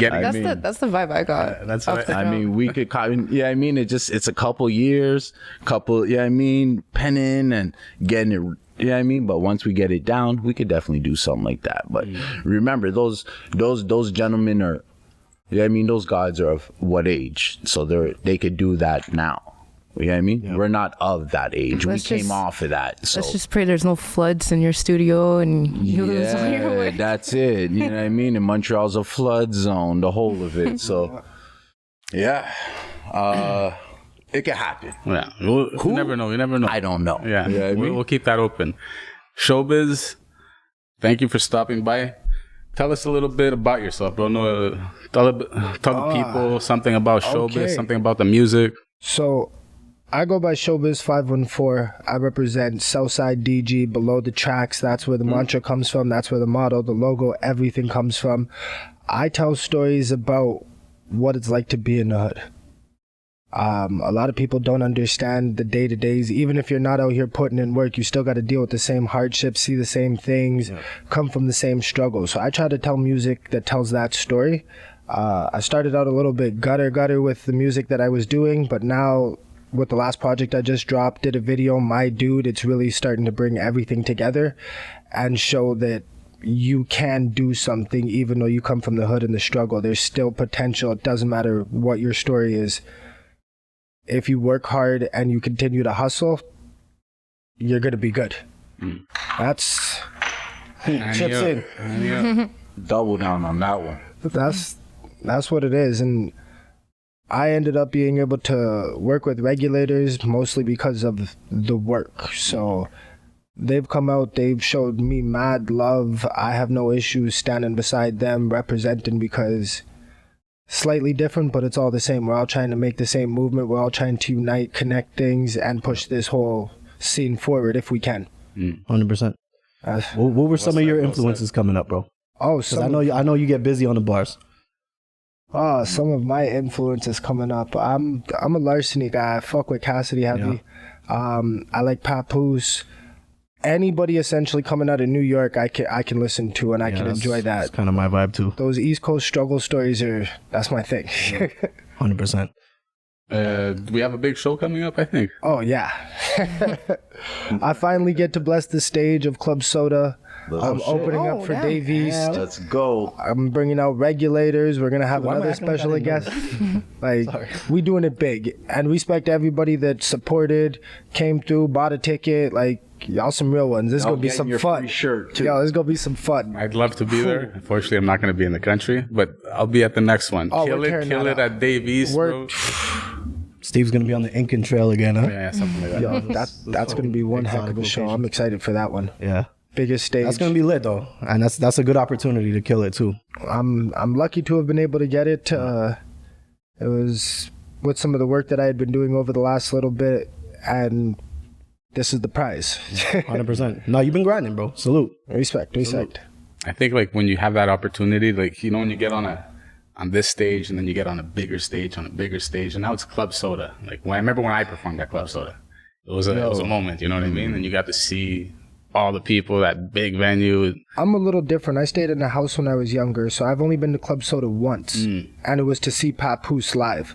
Speaker 2: That's the vibe I got.
Speaker 1: That's
Speaker 2: off
Speaker 1: what
Speaker 2: the
Speaker 6: I
Speaker 2: jump.
Speaker 6: mean, we could, yeah, I mean, it's a couple years, I mean, penning and getting it, yeah, I mean, but once we get it down, we could definitely do something like that. But remember, those gentlemen are, yeah, I mean, those gods are of what age? So they could do that now. You know what I mean? Yeah. We're not of that age.
Speaker 2: Let's
Speaker 6: we came
Speaker 2: just-
Speaker 6: off of that. So
Speaker 2: Let's just pray there's no floods in your studio and you lose all your
Speaker 6: yeah,
Speaker 2: work.
Speaker 6: that's it. You know what I mean? And Montreal's a flood zone, the whole of it. So, yeah, it could happen.
Speaker 1: Yeah, you never know. You never know.
Speaker 6: I don't know.
Speaker 1: Yeah,
Speaker 6: You know what I mean?
Speaker 1: we'll keep that open. Showbiz, thank you for stopping by. Tell us a little bit about yourself, bro. Tell the people something about Showbiz,
Speaker 8: okay.
Speaker 1: something about the music.
Speaker 8: So, I go by Showbiz 514. I represent Southside DG, below the tracks. That's where the mantra comes from. That's where the motto, the logo, everything comes from. I tell stories about what it's like to be in the hood. A lot of people don't understand the day-to-days. Even if you're not out here putting in work, you still got to deal with the same hardships, see the same things, come from the same struggles. So I try to tell music that tells that story. I started out a little bit gutter with the music that I was doing, but now with the last project I just dropped, did a video, My Dude. It's really starting to bring everything together and show that you can do something even though you come from the hood and the struggle. There's still potential. It doesn't matter what your story is. If you work hard and you continue to hustle, you're going to be good. That's chips in.
Speaker 6: Double down on that one.
Speaker 8: That's what it is. And I ended up being able to work with Regulators mostly because of the work. So they've come out, they've showed me mad love. I have no issues standing beside them, representing, because slightly different, but it's all the same. We're all trying to make the same movement. We're all trying to unite, connect things, and push this whole scene forward if we can.
Speaker 5: 100%. What were some of your influences coming up, bro?
Speaker 8: Oh,
Speaker 5: Because I know you get busy on the bars.
Speaker 8: Some of my influences coming up. I'm a Larceny guy. I fuck with Cassidy heavy. I like Papoose. Anybody essentially coming out of New York, I can listen to and I can enjoy that.
Speaker 5: That's kind of my vibe too.
Speaker 8: Those East Coast struggle stories that's my thing.
Speaker 5: 100%.
Speaker 1: We have a big show coming up, I think.
Speaker 8: Oh yeah. I finally get to bless the stage of Club Soda. I'm opening up for Dave East.
Speaker 6: Let's go.
Speaker 8: I'm bringing out Regulators. We're gonna have another special guest. Like we doing it big, and respect everybody that supported, came through, bought a ticket. Like y'all some real ones. This is gonna be some fun.
Speaker 6: Shirt too.
Speaker 8: Yo, this is gonna be some fun.
Speaker 1: I'd love to be there. Unfortunately, I'm not going to be in the country, but I'll be at the next one.
Speaker 8: Oh,
Speaker 1: kill it at Dave East, bro.
Speaker 5: Steve's gonna be on the Incan Trail again, huh?
Speaker 1: Yeah, something like that.
Speaker 8: Yo, that's gonna be one heck of a show. I'm excited for that one.
Speaker 5: Yeah.
Speaker 8: Biggest stage.
Speaker 5: That's gonna be lit though, and that's a good opportunity to kill it too.
Speaker 8: I'm lucky to have been able to get it. It was with some of the work that I had been doing over the last little bit, and this is the prize.
Speaker 5: 100%. No, you've been grinding, bro. Salute.
Speaker 8: Respect.
Speaker 1: I think like when you have that opportunity, like when you get on this stage and then you get on a bigger stage, and now it's Club Soda. Like I remember when I performed at Club Soda, it was a moment. You know what I mean? And you got to see all the people, that big venue.
Speaker 8: I'm a little different. I stayed in a house when I was younger, so I've only been to Club Soda once, and it was to see Papoose live.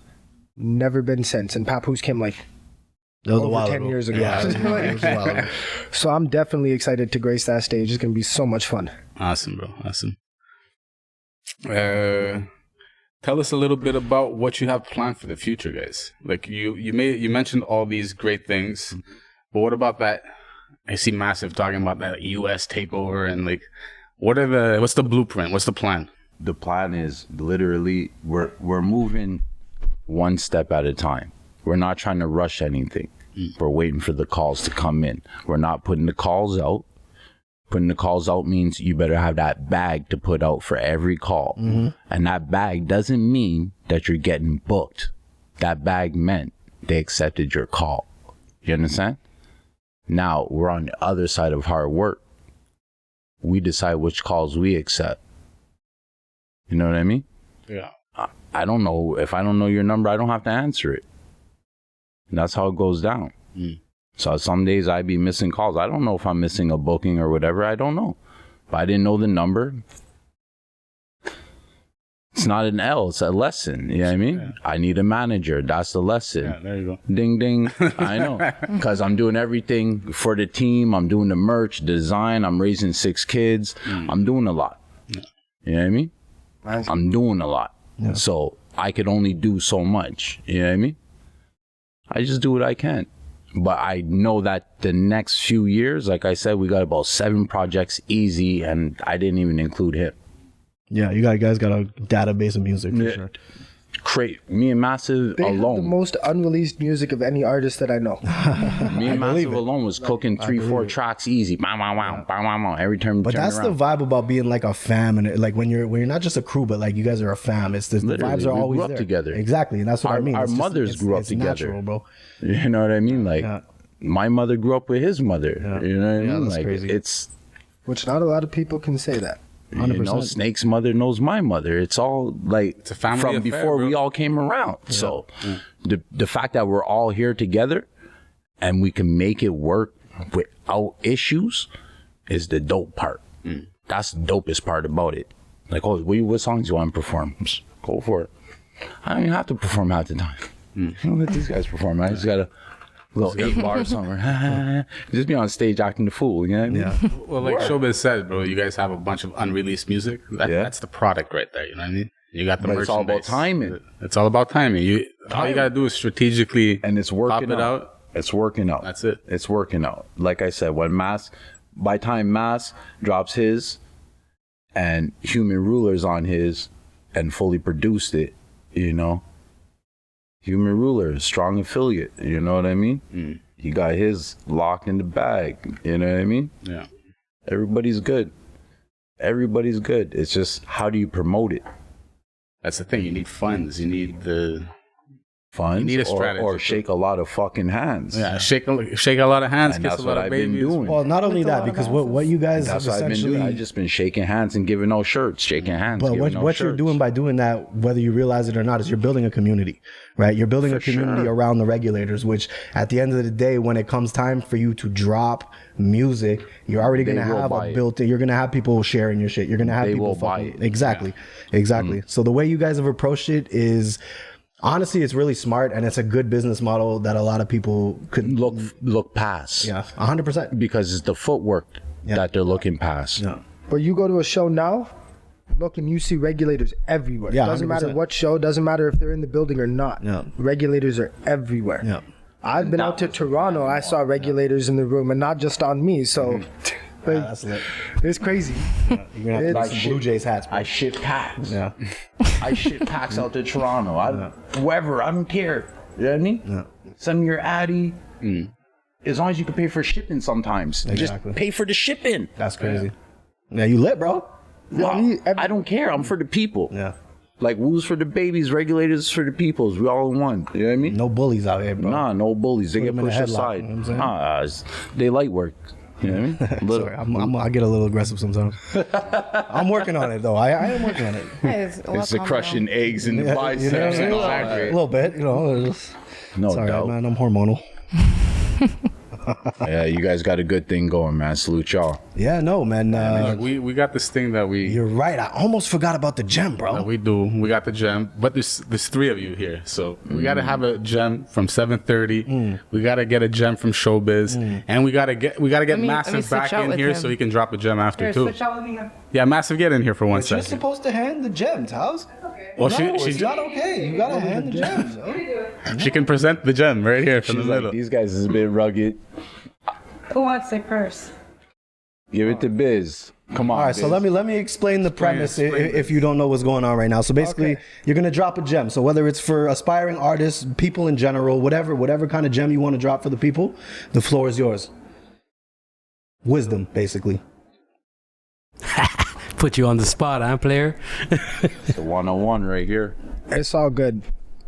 Speaker 8: Never been since, and Papoose came like over 10 years ago.
Speaker 5: Yeah, it was a while ago.
Speaker 8: So I'm definitely excited to grace that stage. It's gonna be so much fun.
Speaker 1: Awesome, bro. Awesome. Tell us a little bit about what you have planned for the future, guys. Like you mentioned all these great things, but what about that? I see Massive talking about that U.S. takeover, and like, what's the blueprint? What's the plan?
Speaker 6: The plan is literally we're moving one step at a time. We're not trying to rush anything. We're waiting for the calls to come in. We're not putting the calls out. Putting the calls out means you better have that bag to put out for every call. And that bag doesn't mean that you're getting booked. That bag meant they accepted your call. You understand? Now we're on the other side of hard work. We decide which calls we accept. You know what I mean?
Speaker 1: Yeah.
Speaker 6: I don't know. If I don't know your number, I don't have to answer it. And that's how it goes down. So some days I be missing calls. I don't know if I'm missing a booking or whatever. I don't know. If I didn't know the number, it's not an L. It's a lesson. You know what I mean? Yeah. I need a manager. That's the lesson.
Speaker 1: Yeah, there you go.
Speaker 6: Ding, ding. I know. Because I'm doing everything for the team. I'm doing the merch, design. I'm raising 6 kids. I'm doing a lot. Yeah. You know what I mean? I'm doing a lot. Yeah. So I could only do so much. You know what I mean? I just do what I can. But I know that the next few years, like I said, we got about 7 projects easy, and I didn't even include him.
Speaker 5: Yeah, you guys got a database of music for sure.
Speaker 6: Me and Massive
Speaker 8: they
Speaker 6: alone.
Speaker 8: Have the most unreleased music of any artist that I know.
Speaker 6: Me and Massive alone was cooking 3-4 tracks easy. Bow, wow, wow, bow, wow, wow, every time.
Speaker 5: But that's
Speaker 6: around.
Speaker 5: the vibe about being like a fam, and like when you're not just a crew, but like you guys are a fam. It's the vibes are always
Speaker 6: grew up
Speaker 5: there
Speaker 6: together.
Speaker 5: Exactly, and that's what I mean.
Speaker 6: Our mothers grew up together,
Speaker 5: natural, bro.
Speaker 6: You know what I mean? Like my mother grew up with his mother. You know what I mean?
Speaker 5: That's
Speaker 6: like
Speaker 5: crazy.
Speaker 6: It's
Speaker 8: which not a lot of people can say that.
Speaker 5: 100%.
Speaker 6: You know, Snake's mother knows my mother. It's all like
Speaker 1: it's a family
Speaker 6: from
Speaker 1: affair,
Speaker 6: before
Speaker 1: bro.
Speaker 6: we all came around. Yeah. So the fact that we're all here together and we can make it work without issues is the dope part. That's the dopest part about it. Like, oh, what songs do you want to perform? Just go for it. I don't even have to perform half the time. Let these guys perform. I just got a little 8 bar somewhere. Just be on stage acting the fool. You know what I mean?
Speaker 5: Yeah.
Speaker 1: Well, like Showbiz said, bro, you guys have a bunch of unreleased music. That's the product right there. You know what I mean? You got the
Speaker 6: But
Speaker 1: merchandise.
Speaker 6: it's all about timing.
Speaker 1: It's all about timing. All you gotta do is strategically
Speaker 6: And it's working
Speaker 1: pop it out.
Speaker 6: It's working out.
Speaker 1: That's it.
Speaker 6: It's working out. Like I said, when by time Mass drops his and Human Ruler's on his and fully produced it, you know, Human Ruler, strong affiliate, you know what I mean? He got his locked in the bag, you know what I mean?
Speaker 1: Yeah.
Speaker 6: Everybody's good. Everybody's good. It's just, how do you promote it?
Speaker 1: That's the thing. You need funds. You need the
Speaker 6: Funds?
Speaker 1: You need a strategy.
Speaker 6: Or shake a lot of fucking hands.
Speaker 1: shake a lot of hands,
Speaker 6: And
Speaker 1: kiss
Speaker 6: that's
Speaker 1: a lot
Speaker 6: what
Speaker 1: of
Speaker 6: I've
Speaker 1: babies.
Speaker 6: been doing.
Speaker 5: Well, not only that, because what you guys have
Speaker 6: That's what I've been
Speaker 5: essentially.
Speaker 6: doing. I've just been shaking hands and giving out shirts, shaking hands.
Speaker 5: But
Speaker 6: giving out
Speaker 5: what you're
Speaker 6: shirts.
Speaker 5: doing by doing that, whether you realize it or not, is you're building a community, right? You're building a community around the regulators, which at the end of the day, when it comes time for you to drop music, you're already going to
Speaker 6: will
Speaker 5: have
Speaker 6: buy
Speaker 5: a
Speaker 6: it.
Speaker 5: built-in, you're going to have people sharing your shit. You're going to have
Speaker 6: They
Speaker 5: people
Speaker 6: will buy
Speaker 5: fucking-
Speaker 6: it.
Speaker 5: Exactly. Exactly. So the way you guys have approached it is, honestly, it's really smart, and it's a good business model that a lot of people could
Speaker 6: look past.
Speaker 5: Yeah, 100%.
Speaker 6: Because it's the footwork that they're looking past.
Speaker 5: Yeah.
Speaker 8: But you go to a show now, look, and you see regulators everywhere.
Speaker 5: Yeah,
Speaker 8: Doesn't matter
Speaker 5: 100%.
Speaker 8: what show, doesn't matter if they're in the building or not.
Speaker 5: Yeah.
Speaker 8: Regulators are everywhere.
Speaker 5: Yeah.
Speaker 8: I've been out to Toronto. I saw regulators in the room, and not just on me. So, like,
Speaker 5: That's lit.
Speaker 8: it's crazy.
Speaker 5: You're going to have to buy some Blue Jays hats, bro.
Speaker 6: I ship packs.
Speaker 5: Yeah.
Speaker 6: I ship packs out to Toronto. Whoever, I don't care. You know what I mean?
Speaker 5: Yeah.
Speaker 6: Send me your Addy. As long as you can pay for shipping sometimes.
Speaker 5: Exactly.
Speaker 6: Just pay for the shipping.
Speaker 5: That's crazy. Yeah, you lit, bro.
Speaker 6: Well, I don't care. I'm for the people.
Speaker 5: Yeah.
Speaker 6: Like, Woo's for the babies, Regulators for the peoples. We all in one. You know what I mean?
Speaker 5: No bullies out here, bro.
Speaker 6: Nah, no bullies. They
Speaker 5: Put
Speaker 6: get
Speaker 5: them in a
Speaker 6: pushed
Speaker 5: headlock,
Speaker 6: aside.
Speaker 5: you know what I'm saying?
Speaker 6: Nah, they light work. You know what I mean? Little.
Speaker 5: Sorry, I get a little aggressive sometimes. I'm working on it, though. I am working on it.
Speaker 6: It's the crushing eggs in the biceps.
Speaker 5: You know what I mean?
Speaker 6: and all that.
Speaker 5: A little bit, you know. It's-
Speaker 6: No
Speaker 5: Sorry,
Speaker 6: doubt.
Speaker 5: man. I'm hormonal.
Speaker 6: Yeah, you guys got a good thing going, man. Salute y'all.
Speaker 5: Yeah, no, man.
Speaker 1: Look, we got this thing that
Speaker 5: You're right. I almost forgot about the gem, bro.
Speaker 1: we do. We got the gem, but there's 3 of you here, so we got to have a gem from 7:30. We got to get a gem from Showbiz, and we got to get
Speaker 2: let me
Speaker 1: Massive
Speaker 2: switch
Speaker 1: back
Speaker 2: out
Speaker 1: in
Speaker 2: with
Speaker 1: here
Speaker 2: him.
Speaker 1: so he can drop a gem after
Speaker 2: Here,
Speaker 1: too.
Speaker 2: switch out with me.
Speaker 1: Yeah, Massive, get in here for 1
Speaker 5: You're
Speaker 1: second.
Speaker 5: supposed to hand the gems, House.
Speaker 1: Well,
Speaker 5: No,
Speaker 1: she
Speaker 5: it's not okay. You gotta hand the gems. yo.
Speaker 1: she can present the gem right here from
Speaker 6: She's
Speaker 1: the
Speaker 6: like,
Speaker 1: middle.
Speaker 6: these guys is a bit rugged.
Speaker 9: Who wants their purse?
Speaker 6: Give it to Biz. Come on.
Speaker 5: All right, so
Speaker 6: Biz.
Speaker 5: let me explain the premise
Speaker 1: explain
Speaker 5: if you don't know what's going on right now. So basically, you're gonna drop a gem. So whether it's for aspiring artists, people in general, whatever kind of gem you want to drop for the people, the floor is yours. Wisdom, basically.
Speaker 7: Put you on the spot, huh, player?
Speaker 6: It's a 101 right here.
Speaker 8: It's all good.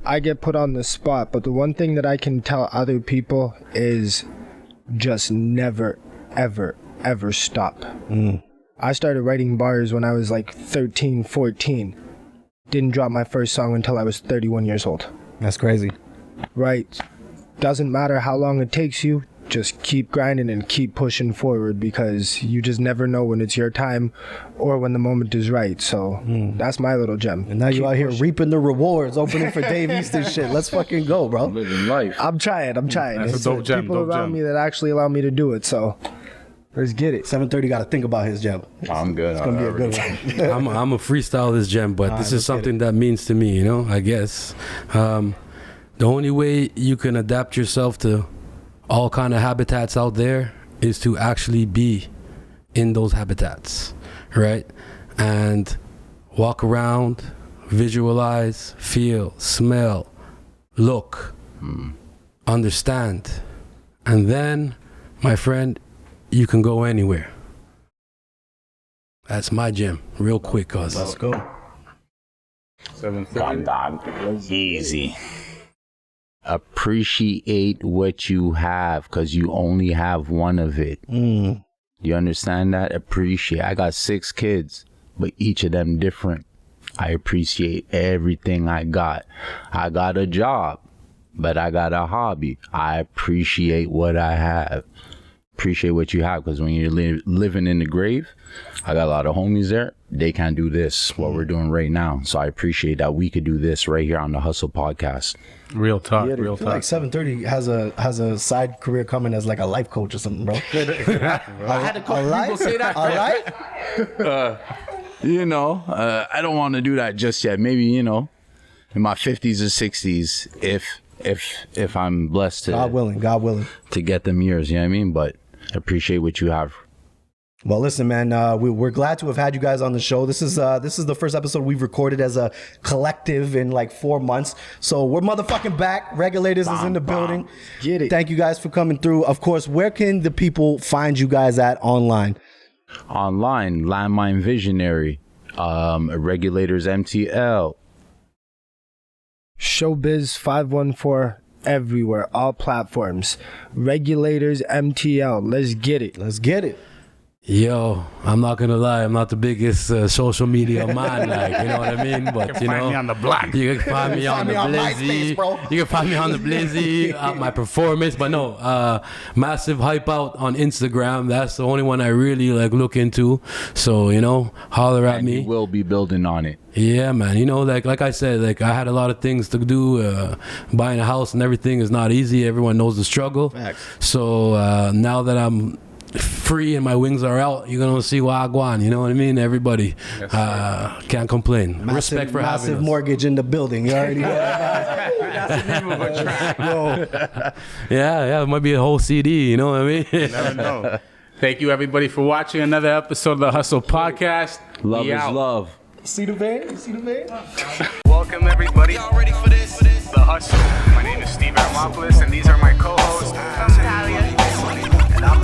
Speaker 8: I get put on the spot, but the one thing that I can tell other people is just never, ever, ever stop. I started writing bars when I was like 13, 14. Didn't drop my first song until I was 31 years old.
Speaker 5: That's crazy.
Speaker 8: Right? Doesn't matter how long it takes you, just keep grinding and keep pushing forward because you just never know when it's your time or when the moment is right. So that's my little gem.
Speaker 5: And now you out here reaping the rewards, opening for Dave East and shit. Let's fucking go, bro.
Speaker 6: Living life.
Speaker 8: I'm trying.
Speaker 1: That's a
Speaker 8: It's
Speaker 1: dope gem,
Speaker 8: people
Speaker 1: dope
Speaker 8: around
Speaker 1: gem.
Speaker 8: me that actually allow me to do it. So let's get it.
Speaker 5: 7:30 got to think about his gem.
Speaker 6: I'm good.
Speaker 5: It's gonna be a good one.
Speaker 7: I'm a freestyle this gem, but this is something that means to me, you know, I guess. The only way you can adapt yourself to all kind of habitats out there is to actually be in those habitats, right? And walk around, visualize, feel, smell, look, understand. And then, my friend, you can go anywhere. That's my gym, real quick, cuz.
Speaker 5: Let's go.
Speaker 1: 7:30.
Speaker 6: Easy. Appreciate what you have because you only have one of it. You understand that? Appreciate. I got 6 kids, but each of them different. I appreciate everything I got. I got a job, but I got a hobby. I appreciate what I have. appreciate what you have, because when you're living in the grave, I got a lot of homies there. They can't do this, what we're doing right now. So I appreciate that we could do this right here on the Hustle Podcast.
Speaker 1: Real talk,
Speaker 5: Yeah,
Speaker 1: real
Speaker 5: I feel
Speaker 1: talk.
Speaker 5: like 730 has a side career coming as like a life coach or something, bro.
Speaker 1: I had a couple people say that.
Speaker 5: All right.
Speaker 6: You know, I don't want to do that just yet. Maybe, you know, in my 50s or 60s, if I'm blessed to
Speaker 5: God willing.
Speaker 6: to get them years, you know what I mean? But I appreciate what you have.
Speaker 5: Well, listen, man, we're glad to have had you guys on the show. This is the first episode we've recorded as a collective in like 4 months. So we're motherfucking back. Regulators is in the building.
Speaker 8: Get it.
Speaker 5: Thank you guys for coming through. Of course, where can the people find you guys at online?
Speaker 6: Online, Landmine Visionary, Regulators MTL.
Speaker 8: Showbiz 514 everywhere, all platforms. Regulators MTL. Let's get it.
Speaker 5: Let's get it.
Speaker 7: Yo, I'm not gonna lie, I'm not the biggest social media man, like, you know what I mean? But you
Speaker 1: Find me
Speaker 7: know,
Speaker 1: on the block.
Speaker 7: you can find me on the
Speaker 5: MySpace,
Speaker 7: Blizzy.
Speaker 5: bro.
Speaker 7: You can find me on the Blizzy, my performance. But no, massive hype out on Instagram. That's the only one I really like look into. So you know, holler at
Speaker 6: And
Speaker 7: me.
Speaker 6: we will be building on it.
Speaker 7: Yeah, man. You know, like I said, like I had a lot of things to do. Buying a house and everything is not easy. Everyone knows the struggle.
Speaker 5: Facts.
Speaker 7: So now that I'm free and my wings are out, you're gonna see Wagwan. You know what I mean? Everybody can't complain. Respect for having
Speaker 5: massive
Speaker 7: us.
Speaker 5: mortgage in the building. You already know.
Speaker 1: That's the name of a track.
Speaker 7: Yeah, it might be a whole CD. You know what I mean?
Speaker 1: Never know. Thank you, everybody, for watching another episode of the Hustle Podcast.
Speaker 6: Love
Speaker 1: We
Speaker 6: is
Speaker 1: out.
Speaker 6: love.
Speaker 5: See the vein? You see the vein?
Speaker 3: Welcome, everybody. Y'all ready for this? The Hustle. My name is Steve Armopoulos, and these are my co-hosts. I'm Talia. And I'm